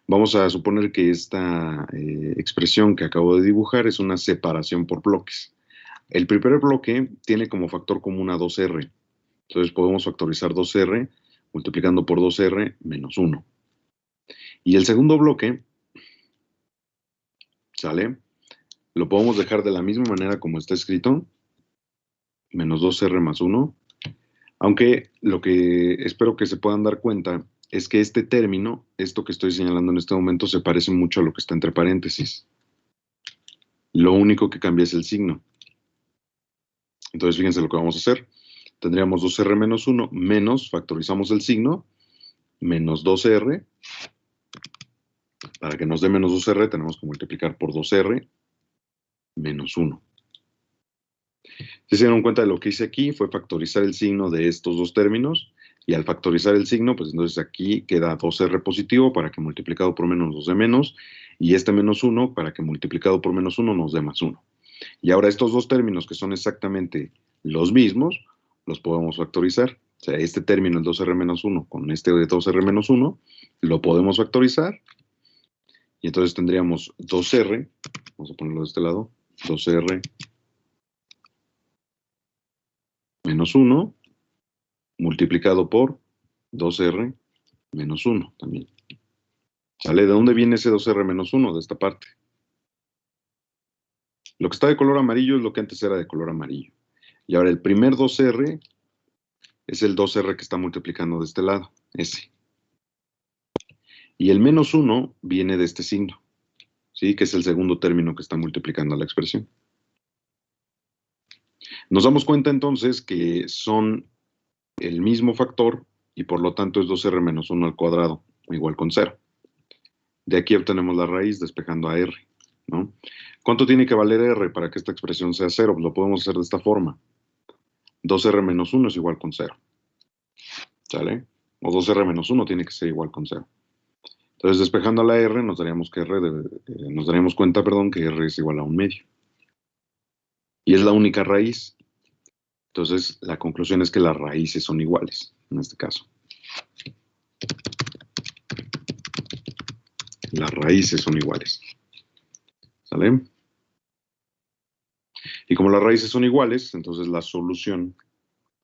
Speaker 1: vamos a suponer que esta expresión que acabo de dibujar es una separación por bloques. El primer bloque tiene como factor común a 2R. Entonces, podemos factorizar 2R multiplicando por 2R menos 1. Y el segundo bloque, ¿sale? Lo podemos dejar de la misma manera como está escrito, menos 2R más 1, aunque lo que espero que se puedan dar cuenta es que este término, esto que estoy señalando en este momento, se parece mucho a lo que está entre paréntesis. Lo único que cambia es el signo. Entonces, fíjense lo que vamos a hacer. Tendríamos 2R menos 1 menos, factorizamos el signo, menos 2R. Para que nos dé menos 2R tenemos que multiplicar por 2R menos 1. Si se dieron cuenta de lo que hice aquí, fue factorizar el signo de estos dos términos, y al factorizar el signo, pues entonces aquí queda 2R positivo para que multiplicado por menos nos dé menos, y este menos 1 para que multiplicado por menos 1 nos dé más 1. Y ahora estos dos términos que son exactamente los mismos, los podemos factorizar. O sea, este término, el 2R menos 1, con este de 2R menos 1, lo podemos factorizar. Y entonces tendríamos 2R, vamos a ponerlo de este lado, 2R menos 1 multiplicado por 2R menos 1 también. ¿Sale? ¿De dónde viene ese 2R menos 1? De esta parte. Lo que está de color amarillo es lo que antes era de color amarillo. Y ahora el primer 2R es el 2R que está multiplicando de este lado, ese. Y el menos 1 viene de este signo. ¿sí? Que es el segundo término que está multiplicando la expresión. Nos damos cuenta entonces que son el mismo factor y por lo tanto es 2r menos 1 al cuadrado, igual con 0. De aquí obtenemos la raíz despejando a r, ¿no? ¿Cuánto tiene que valer r para que esta expresión sea 0? Pues lo podemos hacer de esta forma. 2r menos 1 es igual con 0. ¿Sale? O 2r menos 1 tiene que ser igual con 0. Entonces, despejando a la r, nos daríamos cuenta, que r es igual a 1/2. Y es la única raíz. Entonces, la conclusión es que las raíces son iguales, en este caso. Las raíces son iguales. ¿Sale? Y como las raíces son iguales, entonces la solución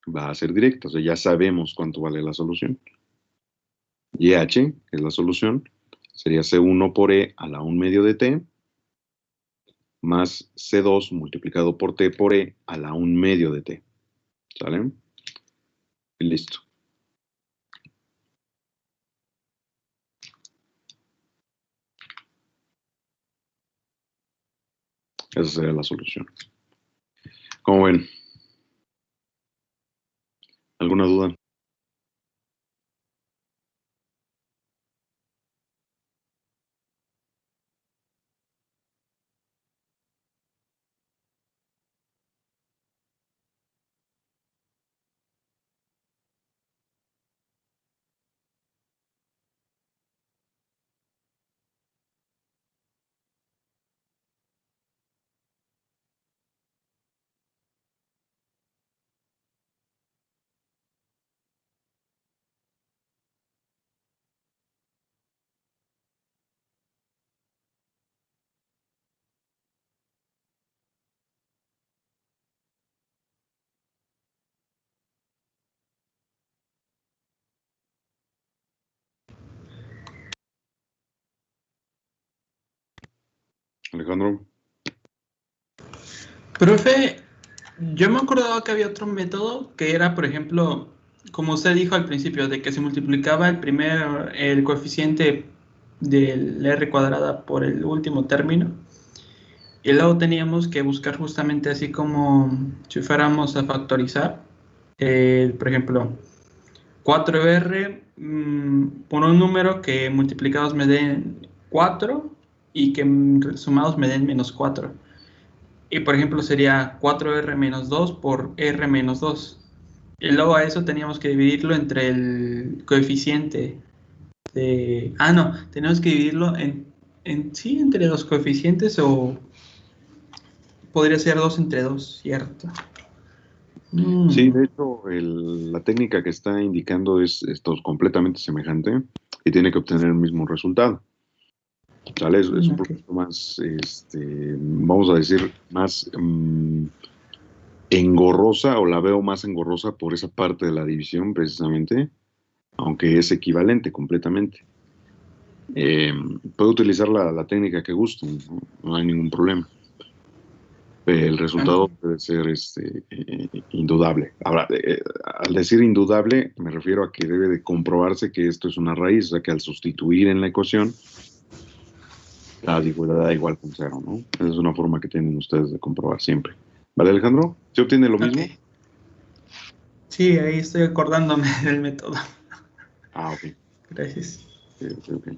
Speaker 1: va a ser directa. O sea, ya sabemos cuánto vale la solución. Y h, que es la solución, sería C1 por E a la 1/2 de t, más C2 multiplicado por t por E a la 1/2 de t. ¿Sale? Y listo. Esa sería la solución. Como ven, ¿alguna duda? Alejandro.
Speaker 7: Profe, yo me acordaba que había otro método que era, por ejemplo, como usted dijo al principio, de que se multiplicaba el coeficiente del r cuadrada por el último término, y luego teníamos que buscar justamente así como si fuéramos a factorizar, por ejemplo, 4r por un número que multiplicados me den 4 y que sumados me den -4. Y por ejemplo sería 4r menos 2 por r menos 2. Y luego a eso teníamos que dividirlo entre el coeficiente de... Ah, no, tenemos que dividirlo sí, entre los coeficientes o podría ser 2 entre 2, ¿cierto?
Speaker 1: Sí, de hecho, la técnica que está indicando es esto completamente semejante y tiene que obtener el mismo resultado. ¿Sale? Es un
Speaker 7: Ok.
Speaker 1: poquito más, vamos a decir, más engorrosa, o la veo más engorrosa por esa parte de la división precisamente, aunque es equivalente completamente. Puedo utilizar la técnica que gusten, no hay ningún problema. El resultado
Speaker 7: Ok.
Speaker 1: puede ser indudable. Ahora, al decir indudable, me refiero a que debe de comprobarse que esto es una raíz, o sea que al sustituir en la ecuación, la desigualdad da igual con 0, ¿no? Esa es una forma que tienen ustedes de comprobar siempre. ¿Vale, Alejandro? ¿Se obtiene lo mismo?
Speaker 7: Ok. Sí, ahí estoy acordándome del método.
Speaker 1: Ah, ok.
Speaker 7: Gracias.
Speaker 1: Ok.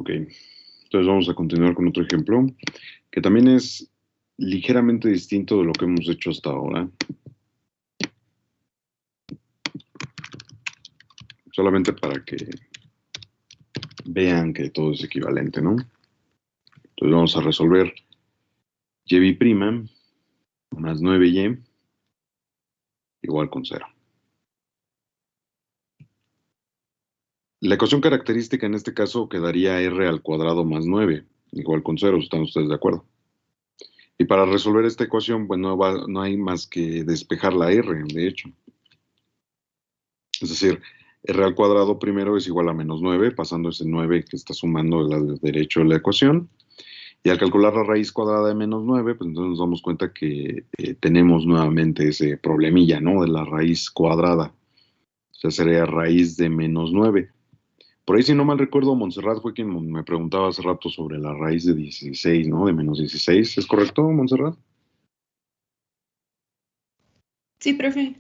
Speaker 1: Ok, entonces vamos a continuar con otro ejemplo, que también es ligeramente distinto de lo que hemos hecho hasta ahora. Solamente para que vean que todo es equivalente, ¿no? Entonces vamos a resolver y' más 9y igual con 0. La ecuación característica en este caso quedaría r al cuadrado más 9 igual con 0, ¿están ustedes de acuerdo? Y para resolver esta ecuación, pues no hay más que despejar la r, de hecho. Es decir, r al cuadrado primero es igual a menos 9, pasando ese 9 que está sumando del lado derecho de la ecuación. Y al calcular la raíz cuadrada de menos 9, pues entonces nos damos cuenta que tenemos nuevamente ese problemilla, ¿no? De la raíz cuadrada. O sea, sería raíz de menos 9. Por ahí, si no mal recuerdo, Montserrat fue quien me preguntaba hace rato sobre la raíz de 16, ¿no? De menos 16. ¿Es correcto, Montserrat?
Speaker 3: Sí, profe.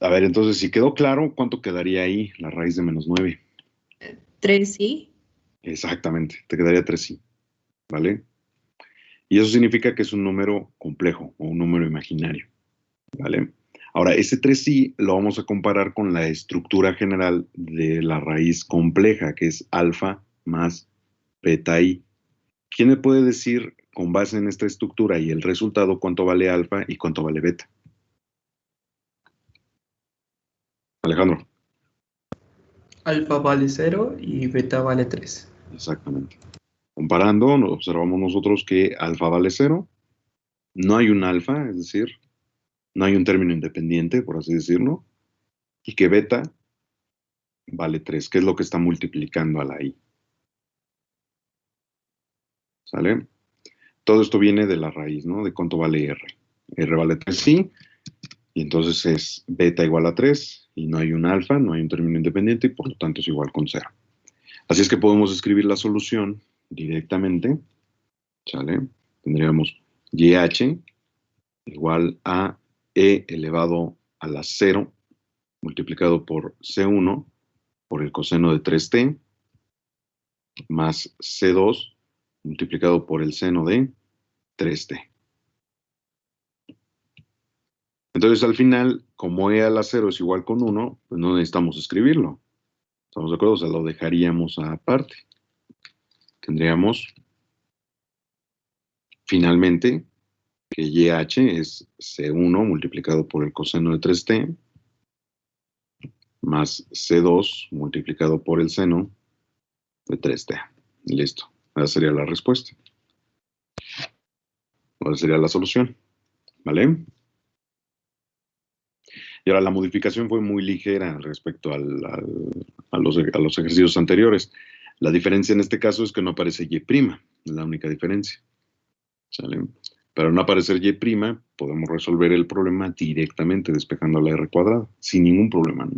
Speaker 1: A ver, entonces, si quedó claro, ¿cuánto quedaría ahí la raíz de menos 9?
Speaker 3: 3, ¿sí?
Speaker 1: Exactamente, te quedaría 3 sí, ¿vale? Y eso significa que es un número complejo o un número imaginario, ¿vale? Ahora, ese 3 sí lo vamos a comparar con la estructura general de la raíz compleja, que es alfa más beta i. ¿Quién me puede decir, con base en esta estructura y el resultado, cuánto vale alfa y cuánto vale beta? Alejandro.
Speaker 7: Alfa vale 0 y beta vale 3.
Speaker 1: Exactamente. Comparando, observamos nosotros que alfa vale 0, no hay un alfa, es decir, no hay un término independiente, por así decirlo, y que beta vale 3, que es lo que está multiplicando a la i. ¿Sale? Todo esto viene de la raíz, ¿no? De cuánto vale r. R vale 3 sí, y entonces es beta igual a 3, y no hay un alfa, no hay un término independiente, y por lo tanto es igual con 0. Así es que podemos escribir la solución directamente, ¿sale? Tendríamos YH igual a E elevado a la 0 multiplicado por C1 por el coseno de 3t más C2 multiplicado por el seno de 3t. Entonces al final, como E a la 0 es igual con 1, pues no necesitamos escribirlo. ¿Estamos de acuerdo? O sea, lo dejaríamos aparte. Tendríamos finalmente que YH es C1 multiplicado por el coseno de 3t más C2 multiplicado por el seno de 3t. Listo. Esa sería la respuesta. Esa sería la solución. ¿Vale? Y ahora la modificación fue muy ligera respecto a los ejercicios anteriores. La diferencia en este caso es que no aparece Y', es la única diferencia. ¿Sale? Para no aparecer Y', podemos resolver el problema directamente despejando la R cuadrada, sin ningún problema, ¿no?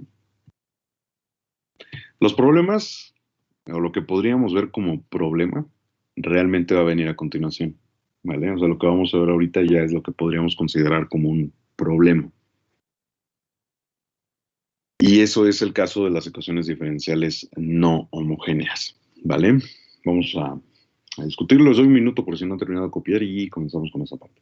Speaker 1: Los problemas, o lo que podríamos ver como problema, realmente va a venir a continuación, ¿vale? O sea, lo que vamos a ver ahorita ya es lo que podríamos considerar como un problema. Y eso es el caso de las ecuaciones diferenciales no homogéneas, ¿vale? Vamos a discutirlo. Les doy un minuto por si no han terminado de copiar y comenzamos con esa parte.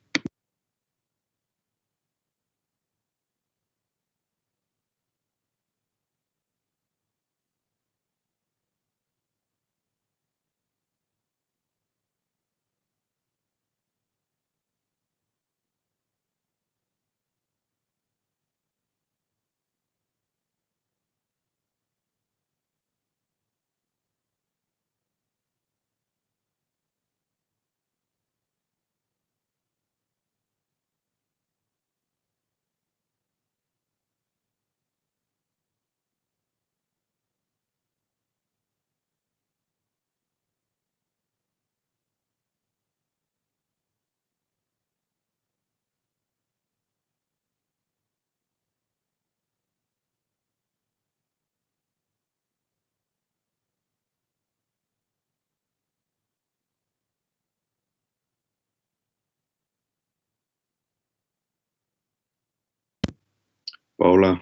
Speaker 1: Paola,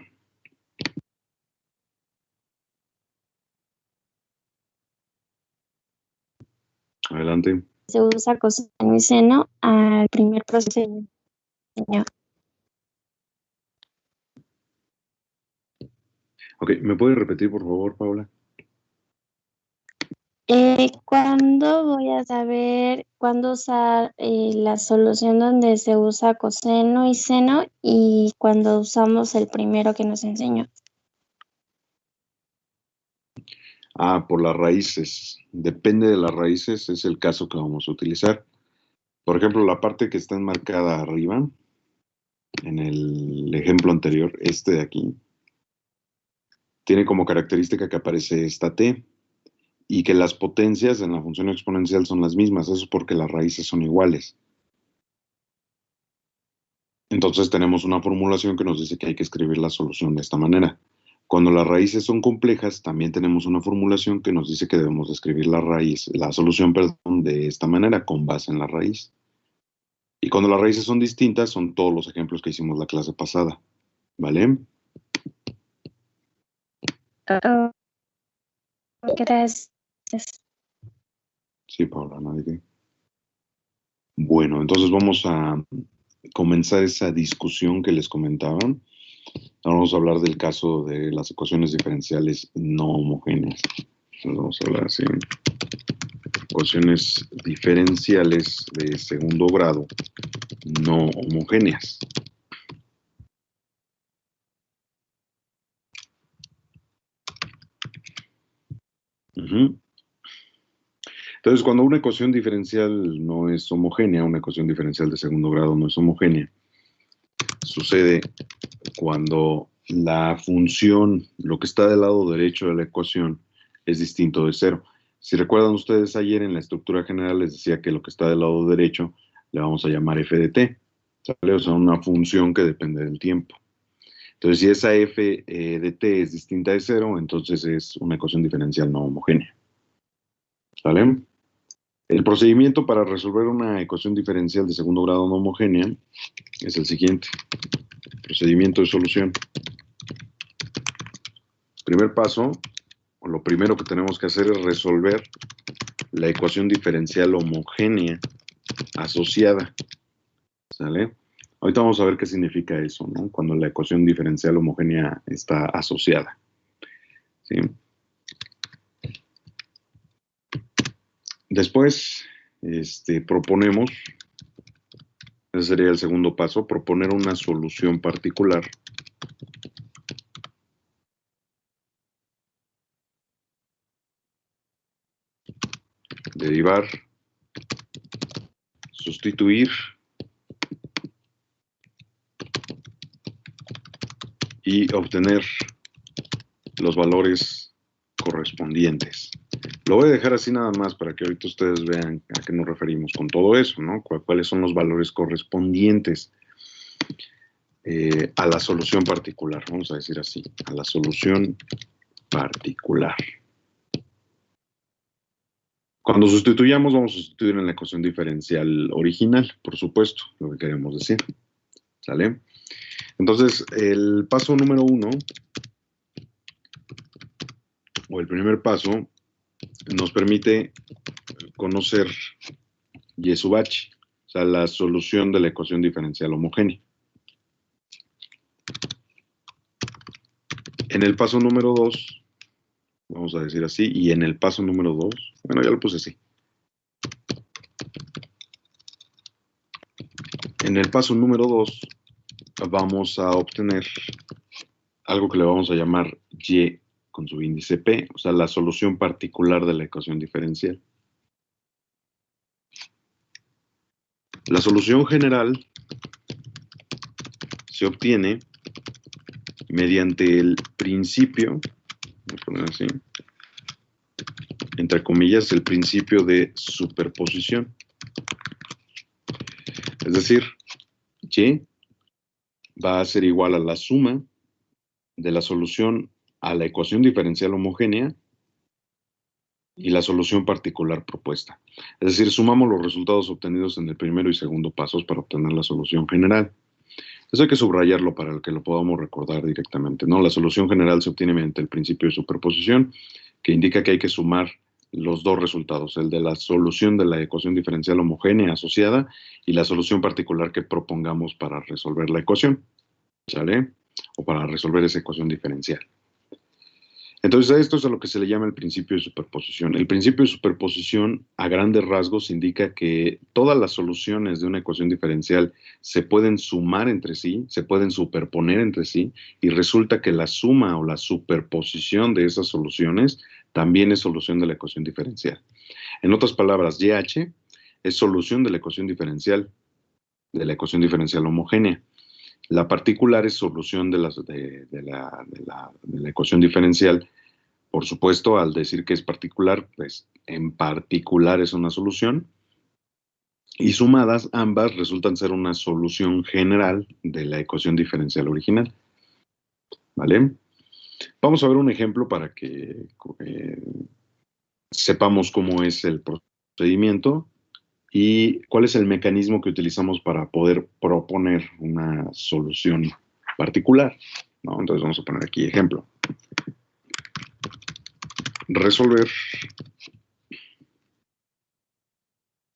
Speaker 1: Adelante.
Speaker 8: Se usa coseno y seno al primer proceso.
Speaker 1: Ok, ¿me puede repetir, por favor, Paula?
Speaker 8: ¿Cuándo voy a saber cuándo usar la solución donde se usa coseno y seno y cuando usamos el primero que nos enseñó?
Speaker 1: Por las raíces. Depende de las raíces, es el caso que vamos a utilizar. Por ejemplo, la parte que está enmarcada arriba, en el ejemplo anterior, este de aquí, tiene como característica que aparece esta t y que las potencias en la función exponencial son las mismas. Eso es porque las raíces son iguales. Entonces tenemos una formulación que nos dice que hay que escribir la solución de esta manera. Cuando las raíces son complejas, también tenemos una formulación que nos dice que debemos escribir la solución, de esta manera, con base en la raíz. Y cuando las raíces son distintas, son todos los ejemplos que hicimos la clase pasada. ¿Vale?
Speaker 8: Gracias.
Speaker 1: Sí, Paula, nadie. Bueno, entonces vamos a comenzar esa discusión que les comentaba. Ahora vamos a hablar del caso de las ecuaciones diferenciales no homogéneas. Entonces vamos a hablar así. Ecuaciones diferenciales de segundo grado no homogéneas. Entonces, cuando una ecuación diferencial no es homogénea, una ecuación diferencial de segundo grado no es homogénea, sucede cuando la función, lo que está del lado derecho de la ecuación, es distinto de cero. Si recuerdan ustedes ayer en la estructura general les decía que lo que está del lado derecho le vamos a llamar f de t, ¿sale? O sea, una función que depende del tiempo. Entonces, si esa f de t es distinta de cero, entonces es una ecuación diferencial no homogénea. ¿Sale? El procedimiento para resolver una ecuación diferencial de segundo grado no homogénea es el siguiente. Procedimiento de solución. Primer paso, o lo primero que tenemos que hacer es resolver la ecuación diferencial homogénea asociada. ¿Sale? Ahorita vamos a ver qué significa eso, ¿no? Cuando la ecuación diferencial homogénea está asociada. ¿Sí? Después, proponemos, ese sería el segundo paso, proponer una solución particular. Derivar, sustituir y obtener los valores correspondientes. Lo voy a dejar así nada más para que ahorita ustedes vean a qué nos referimos con todo eso, ¿no? ¿Cuáles son los valores correspondientes a la solución particular? Vamos a decir así, a la solución particular. Cuando sustituyamos, vamos a sustituir en la ecuación diferencial original, por supuesto, lo que queremos decir. ¿Sale? Entonces, el paso número 1, o el primer paso, nos permite conocer y sub h, o sea, la solución de la ecuación diferencial homogénea. En el paso número 2, vamos a decir así, y en el paso número 2, bueno, ya lo puse así. En el paso número 2, vamos a obtener algo que le vamos a llamar y con su índice p, o sea, la solución particular de la ecuación diferencial. La solución general se obtiene mediante el principio, vamos a poner así, entre comillas, el principio de superposición. Es decir, y va a ser igual a la suma de la solución a la ecuación diferencial homogénea y la solución particular propuesta. Es decir, sumamos los resultados obtenidos en el primero y segundo pasos para obtener la solución general. Eso hay que subrayarlo para que lo podamos recordar directamente, ¿no? La solución general se obtiene mediante el principio de superposición, que indica que hay que sumar los dos resultados, el de la solución de la ecuación diferencial homogénea asociada y la solución particular que propongamos para resolver la ecuación, ¿sale? O para resolver esa ecuación diferencial. Entonces, esto es a lo que se le llama el principio de superposición. El principio de superposición, a grandes rasgos, indica que todas las soluciones de una ecuación diferencial se pueden sumar entre sí, se pueden superponer entre sí, y resulta que la suma o la superposición de esas soluciones también es solución de la ecuación diferencial. En otras palabras, YH es solución de la ecuación diferencial homogénea. La particular es solución de la ecuación diferencial. Por supuesto, al decir que es particular, pues en particular es una solución. Y sumadas, ambas resultan ser una solución general de la ecuación diferencial original. ¿Vale? Vamos a ver un ejemplo para que sepamos cómo es el procedimiento y cuál es el mecanismo que utilizamos para poder proponer una solución particular, ¿no? Entonces vamos a poner aquí ejemplo. Resolver.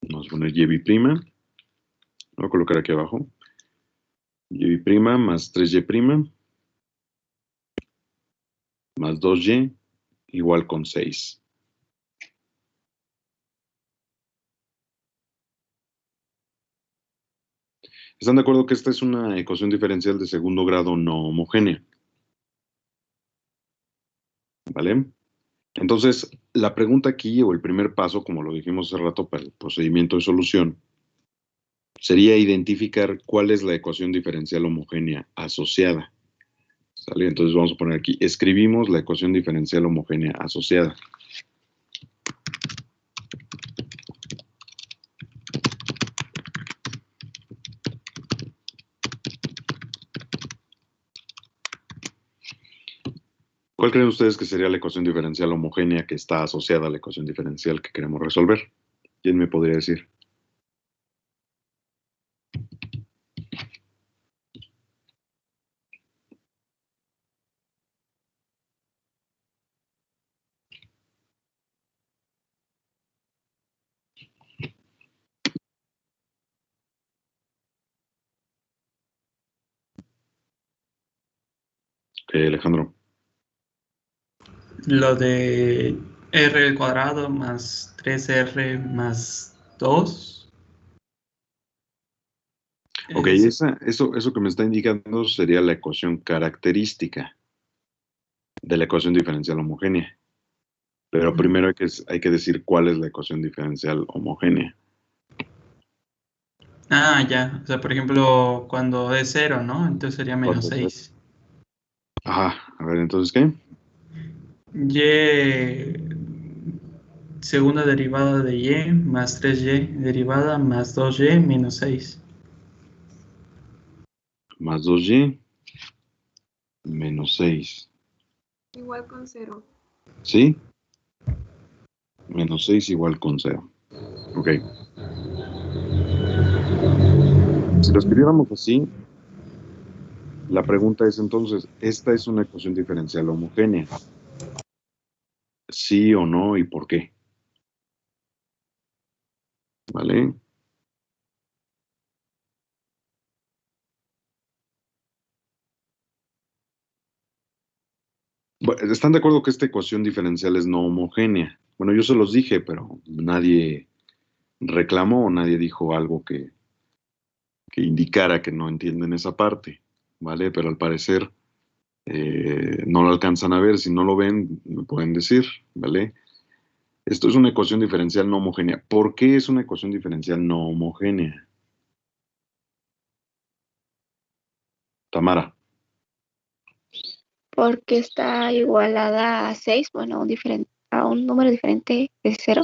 Speaker 1: Vamos a poner y'. Lo voy a colocar aquí abajo. Y' más 3y' más 2y igual con 6. ¿Están de acuerdo que esta es una ecuación diferencial de segundo grado no homogénea? ¿Vale? Entonces, la pregunta aquí, o el primer paso, como lo dijimos hace rato para el procedimiento de solución, sería identificar cuál es la ecuación diferencial homogénea asociada. ¿Sale? Entonces vamos a poner aquí, escribimos la ecuación diferencial homogénea asociada. ¿Cuál creen ustedes que sería la ecuación diferencial homogénea que está asociada a la ecuación diferencial que queremos resolver? ¿Quién me podría decir? Alejandro.
Speaker 7: Lo de r al cuadrado más 3r más 2.
Speaker 1: Ok, eso que me está indicando sería la ecuación característica de la ecuación diferencial homogénea. Pero primero hay que decir cuál es la ecuación diferencial homogénea.
Speaker 7: Ah, ya. O sea, por ejemplo, cuando es 0, ¿no? Entonces sería menos 6.
Speaker 1: Ajá, a ver, entonces, ¿qué?
Speaker 7: Y segunda derivada de y más 3y derivada más 2y menos 6.
Speaker 1: Más 2y menos 6.
Speaker 5: Igual con 0.
Speaker 1: ¿Sí? Menos 6 igual con 0. Ok. Si lo escribiéramos así, la pregunta es entonces, ¿esta es una ecuación diferencial homogénea? ¿Sí o no y por qué? ¿Vale? Bueno, ¿están de acuerdo que esta ecuación diferencial es no homogénea? Bueno, yo se los dije, pero nadie reclamó, nadie dijo algo que indicara que no entienden esa parte, ¿vale? Pero al parecer no lo alcanzan a ver. Si no lo ven, me pueden decir, ¿vale? Esto es una ecuación diferencial no homogénea. ¿Por qué es una ecuación diferencial no homogénea? Tamara.
Speaker 2: Porque está igualada a 6, bueno, a un número diferente de 0.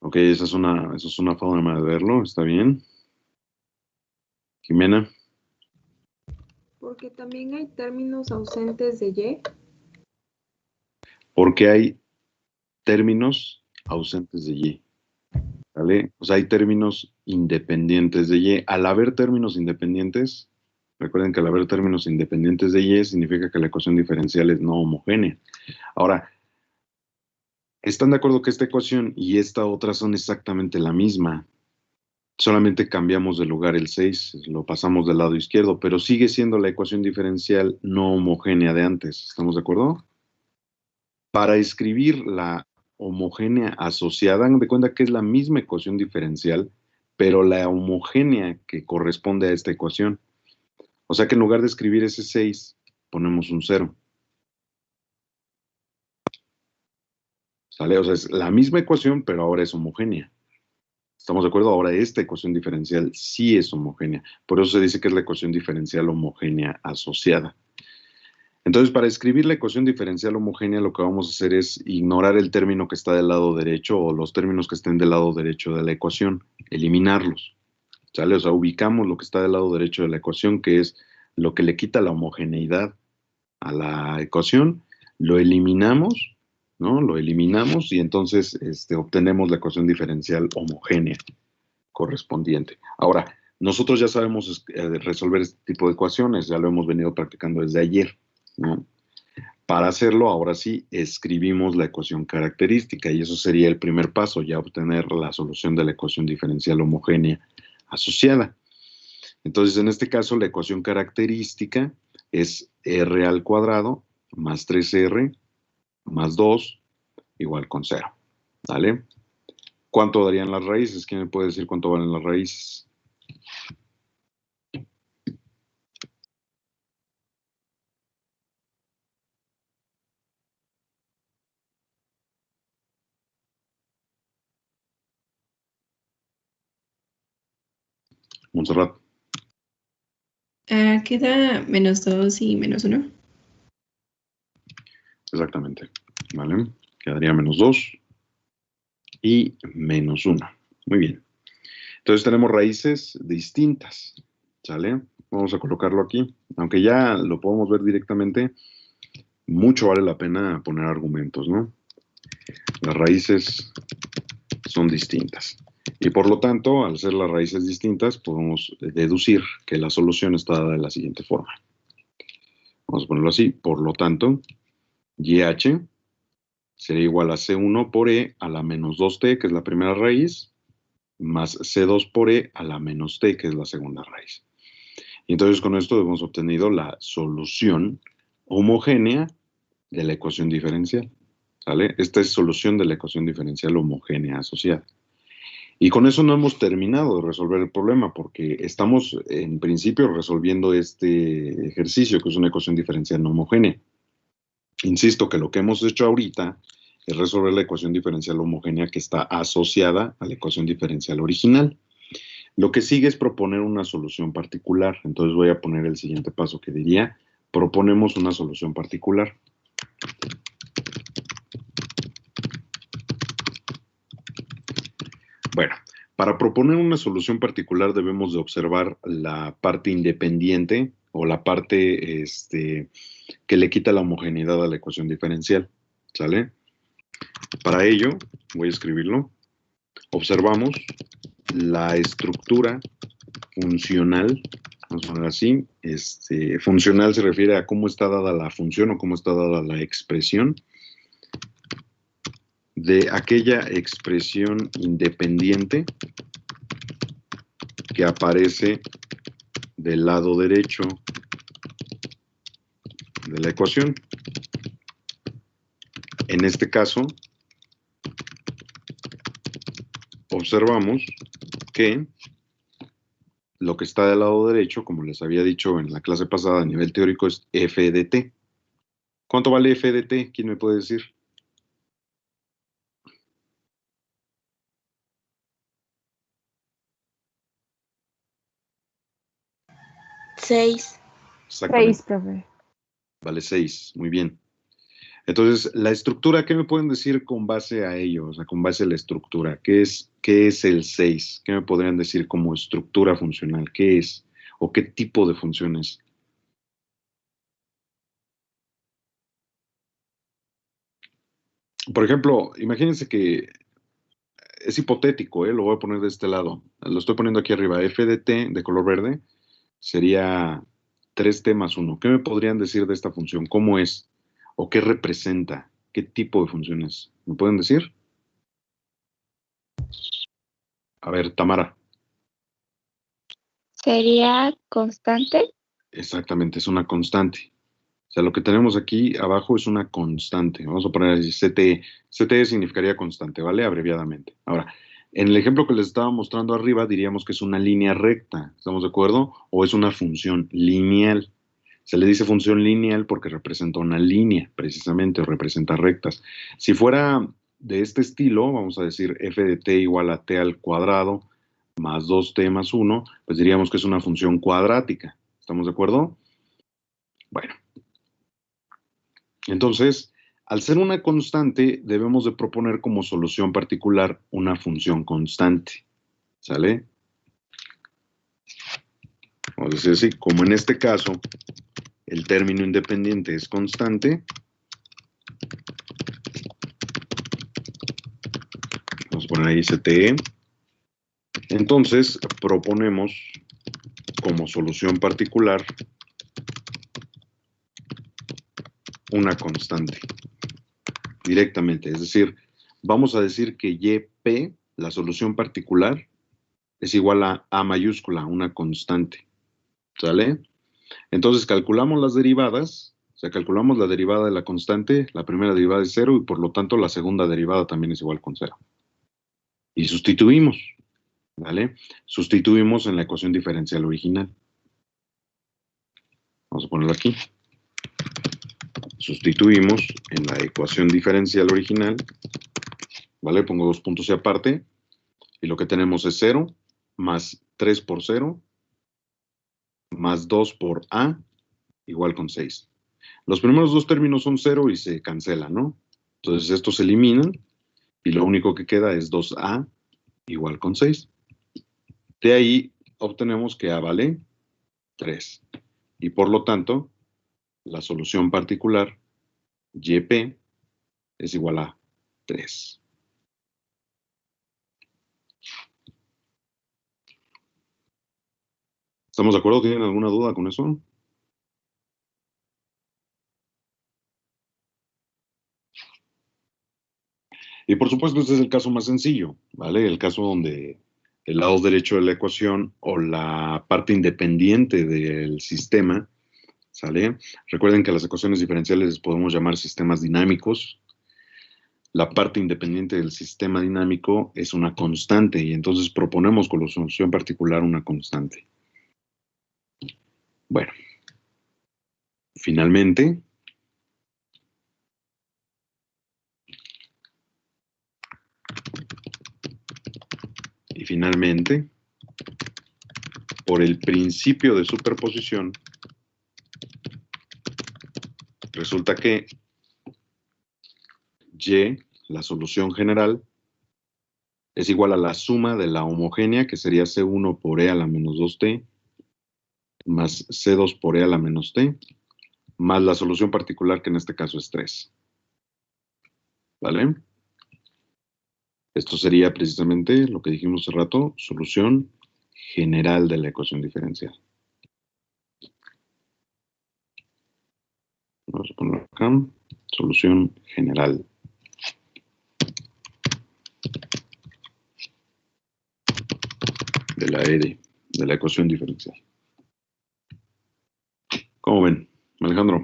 Speaker 1: Ok, esa es una forma de verlo, está bien. Jimena.
Speaker 5: Porque también hay términos ausentes de y.
Speaker 1: Porque hay términos ausentes de y. ¿Vale? O sea, hay términos independientes de y. Al haber términos independientes, recuerden que al haber términos independientes de y significa que la ecuación diferencial es no homogénea. Ahora, ¿Están de acuerdo que esta ecuación y esta otra son exactamente la misma? Solamente cambiamos de lugar el 6, lo pasamos del lado izquierdo, pero sigue siendo la ecuación diferencial no homogénea de antes. ¿Estamos de acuerdo? Para escribir la homogénea asociada, hagan de cuenta que es la misma ecuación diferencial, pero la homogénea que corresponde a esta ecuación. O sea que en lugar de escribir ese 6, ponemos un 0. ¿Sale? O sea, es la misma ecuación, pero ahora es homogénea. ¿Estamos de acuerdo? Ahora esta ecuación diferencial sí es homogénea. Por eso se dice que es la ecuación diferencial homogénea asociada. Entonces, para escribir la ecuación diferencial homogénea, lo que vamos a hacer es ignorar el término que está del lado derecho o los términos que estén del lado derecho de la ecuación, eliminarlos. ¿Sale? O sea, ubicamos lo que está del lado derecho de la ecuación, que es lo que le quita la homogeneidad a la ecuación, lo eliminamos, ¿no? Lo eliminamos y entonces obtenemos la ecuación diferencial homogénea correspondiente. Ahora, nosotros ya sabemos resolver este tipo de ecuaciones, ya lo hemos venido practicando desde ayer, ¿no? Para hacerlo, ahora sí, escribimos la ecuación característica y eso sería el primer paso, ya obtener la solución de la ecuación diferencial homogénea asociada. Entonces, en este caso, la ecuación característica es r al cuadrado más 3r más 2 igual con 0. ¿Vale? ¿Cuánto darían las raíces? ¿Quién me puede decir cuánto valen las raíces? Montserrat.
Speaker 3: Queda -2 y -1.
Speaker 1: Exactamente. ¿Vale? Quedaría -2 y -1. Muy bien. Entonces tenemos raíces distintas. ¿Sale? Vamos a colocarlo aquí. Aunque ya lo podemos ver directamente, mucho vale la pena poner argumentos, ¿no? Las raíces son distintas. Y por lo tanto, al ser las raíces distintas, podemos deducir que la solución está dada de la siguiente forma. Vamos a ponerlo así. Por lo tanto, YH sería igual a C1 por E a la menos 2T, que es la primera raíz, más C2 por E a la menos T, que es la segunda raíz. Y entonces con esto hemos obtenido la solución homogénea de la ecuación diferencial. ¿Sale? Esta es solución de la ecuación diferencial homogénea asociada. Y con eso no hemos terminado de resolver el problema, porque estamos en principio resolviendo este ejercicio, que es una ecuación diferencial no homogénea. Insisto que lo que hemos hecho ahorita es resolver la ecuación diferencial homogénea que está asociada a la ecuación diferencial original. Lo que sigue es proponer una solución particular. Entonces voy a poner el siguiente paso que diría, proponemos una solución particular. Bueno, para proponer una solución particular debemos de observar la parte independiente o la parte que le quita la homogeneidad a la ecuación diferencial. ¿Sale? Para ello, voy a escribirlo. Observamos la estructura funcional, vamos a poner así. Funcional se refiere a cómo está dada la función o cómo está dada la expresión de aquella expresión independiente que aparece del lado derecho de la ecuación. En este caso, observamos que lo que está del lado derecho, como les había dicho en la clase pasada a nivel teórico, es f de t. ¿Cuánto vale f de t? ¿Quién me puede decir?
Speaker 6: 6.
Speaker 4: 6, profe.
Speaker 1: Vale 6, muy bien. Entonces, la estructura, ¿qué me pueden decir con base a ello? O sea, con base a la estructura. ¿Qué es el 6? ¿Qué me podrían decir como estructura funcional? ¿Qué es? ¿O qué tipo de funciones? Por ejemplo, imagínense que es hipotético, lo voy a poner de este lado. Lo estoy poniendo aquí arriba. F de t de color verde sería 3t más 1. ¿Qué me podrían decir de esta función? ¿Cómo es? ¿O qué representa? ¿Qué tipo de funciones? ¿Me pueden decir? A ver, Tamara.
Speaker 2: ¿Sería constante?
Speaker 1: Exactamente, es una constante. O sea, lo que tenemos aquí abajo es una constante. Vamos a poner así, CTE. CTE significaría constante, ¿vale? Abreviadamente. Ahora, en el ejemplo que les estaba mostrando arriba, diríamos que es una línea recta. ¿Estamos de acuerdo? O es una función lineal. Se le dice función lineal porque representa una línea, precisamente, o representa rectas. Si fuera de este estilo, vamos a decir f de t igual a t al cuadrado más 2t más 1, pues diríamos que es una función cuadrática. ¿Estamos de acuerdo? Bueno. Entonces, al ser una constante, debemos de proponer como solución particular una función constante. ¿Sale? Vamos a decir así, como en este caso, el término independiente es constante, vamos a poner ahí CTE, entonces proponemos como solución particular una constante directamente, es decir, vamos a decir que YP, la solución particular, es igual a A mayúscula, una constante, ¿sale? Entonces calculamos las derivadas, o sea, calculamos la derivada de la constante, la primera derivada es 0 y por lo tanto la segunda derivada también es igual con 0. Y sustituimos, ¿vale? Sustituimos en la ecuación diferencial original. Vamos a ponerlo aquí. Sustituimos en la ecuación diferencial original, ¿vale? Pongo 2 puntos y aparte, y lo que tenemos es 0 más 3 por 0 más 2 por A igual con 6. Los primeros dos términos son 0 y se cancelan, ¿no? Entonces estos se eliminan y lo único que queda es 2A igual con 6. De ahí obtenemos que A vale 3. Y por lo tanto, la solución particular YP es igual a 3. ¿Estamos de acuerdo? ¿Tienen alguna duda con eso? Y por supuesto, este es el caso más sencillo, ¿vale? El caso donde el lado derecho de la ecuación o la parte independiente del sistema, ¿sale? Recuerden que las ecuaciones diferenciales les podemos llamar sistemas dinámicos. La parte independiente del sistema dinámico es una constante y entonces proponemos con la solución particular una constante. Bueno, finalmente, por el principio de superposición, resulta que Y, la solución general, es igual a la suma de la homogénea, que sería C1 por E a la menos 2t, más C2 por E a la menos t, más la solución particular, que en este caso es 3. ¿Vale? Esto sería precisamente lo que dijimos hace rato, solución general de la ecuación diferencial. Vamos a ponerlo acá, solución general. De la ED, de la ecuación diferencial. ¿Cómo ven, Alejandro?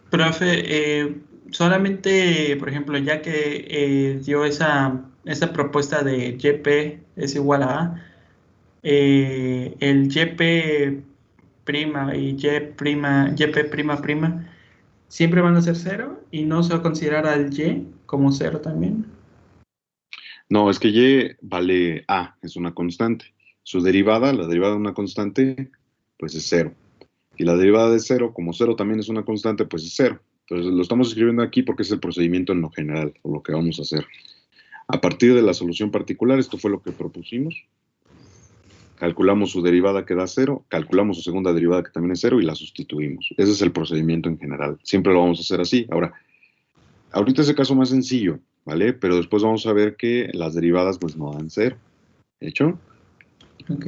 Speaker 7: Profe, solamente, por ejemplo, ya que dio esa propuesta de YP es igual a A, el YP prima y YP prima prima, ¿siempre van a ser 0 y no se va a considerar al Y como 0 también?
Speaker 1: No, es que Y vale A, es una constante. Su derivada, la derivada de una constante, pues es 0. Y la derivada de 0, como 0 también es una constante, pues es 0. Entonces lo estamos escribiendo aquí porque es el procedimiento en lo general, o lo que vamos a hacer. A partir de la solución particular, esto fue lo que propusimos. Calculamos su derivada que da 0, calculamos su segunda derivada que también es 0 y la sustituimos. Ese es el procedimiento en general. Siempre lo vamos a hacer así. Ahora, ahorita es el caso más sencillo, ¿vale? Pero después vamos a ver que las derivadas pues no dan 0. ¿Hecho?
Speaker 7: Ok,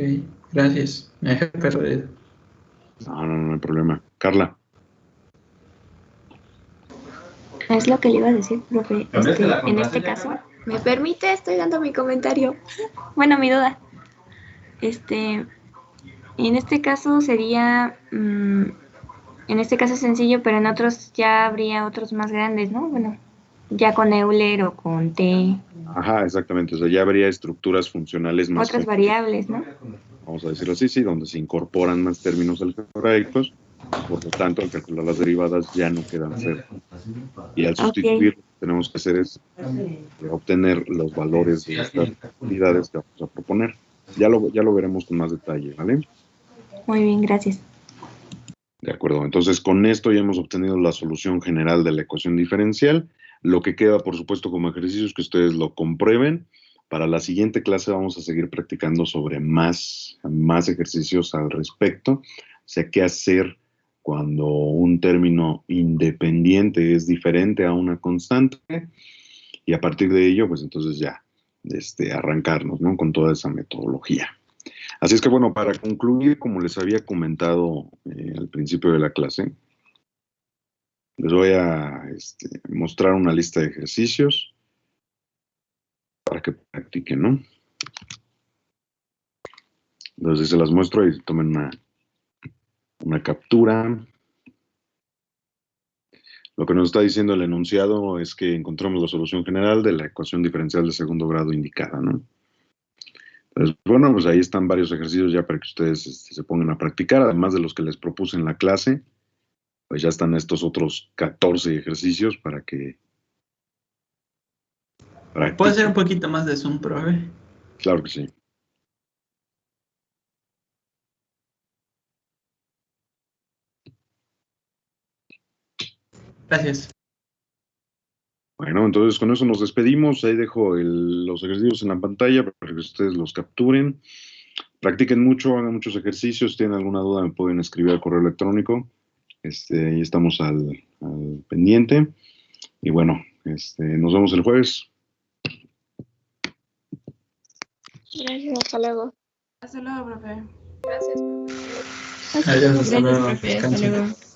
Speaker 7: gracias. Me dejé perdido.
Speaker 1: No hay problema. Carla.
Speaker 6: Es lo que le iba a decir, profe. En este caso, ¿me permite? Estoy dando mi comentario. Bueno, mi duda. En este caso sería, en este caso es sencillo, pero en otros ya habría otros más grandes, ¿no? Bueno, ya con Euler o con T.
Speaker 1: Ajá, exactamente. O sea, ya habría estructuras funcionales más
Speaker 6: Otras variables, ¿no?
Speaker 1: vamos a decirlo así, sí, donde se incorporan más términos algebraicos, por lo tanto, al calcular las derivadas ya no quedan cerca. Y al sustituir, lo que tenemos que hacer es obtener los valores de estas unidades que vamos a proponer. Ya lo veremos con más detalle, ¿vale?
Speaker 6: Muy bien, gracias.
Speaker 1: De acuerdo, entonces con esto ya hemos obtenido la solución general de la ecuación diferencial. Lo que queda, por supuesto, como ejercicio es que ustedes lo comprueben. Para la siguiente clase vamos a seguir practicando sobre más ejercicios al respecto. O sea, qué hacer cuando un término independiente es diferente a una constante. Y a partir de ello, pues entonces ya arrancarnos, ¿no? Con toda esa metodología. Así es que, bueno, para concluir, como les había comentado al principio de la clase, les voy a mostrar una lista de ejercicios para que practiquen, ¿no? Entonces se las muestro y tomen una captura. Lo que nos está diciendo el enunciado es que encontramos la solución general de la ecuación diferencial de segundo grado indicada, ¿no? Entonces, bueno, pues ahí están varios ejercicios ya para que ustedes se pongan a practicar, además de los que les propuse en la clase. Pues ya están estos otros 14 ejercicios para que...
Speaker 7: ¿Puede ser un poquito más de zoom, profe?
Speaker 1: Claro que sí.
Speaker 7: Gracias.
Speaker 1: Bueno, entonces con eso nos despedimos. Ahí dejo los ejercicios en la pantalla para que ustedes los capturen. Practiquen mucho, hagan muchos ejercicios. Si tienen alguna duda me pueden escribir al correo electrónico. Ahí estamos al pendiente. Y bueno, nos vemos el jueves.
Speaker 2: Gracias, hasta luego.
Speaker 5: Hasta luego, profe.
Speaker 2: Gracias.
Speaker 7: Adiós, hasta luego.
Speaker 3: Gracias, profe. Hasta
Speaker 7: Descansen.
Speaker 3: luego.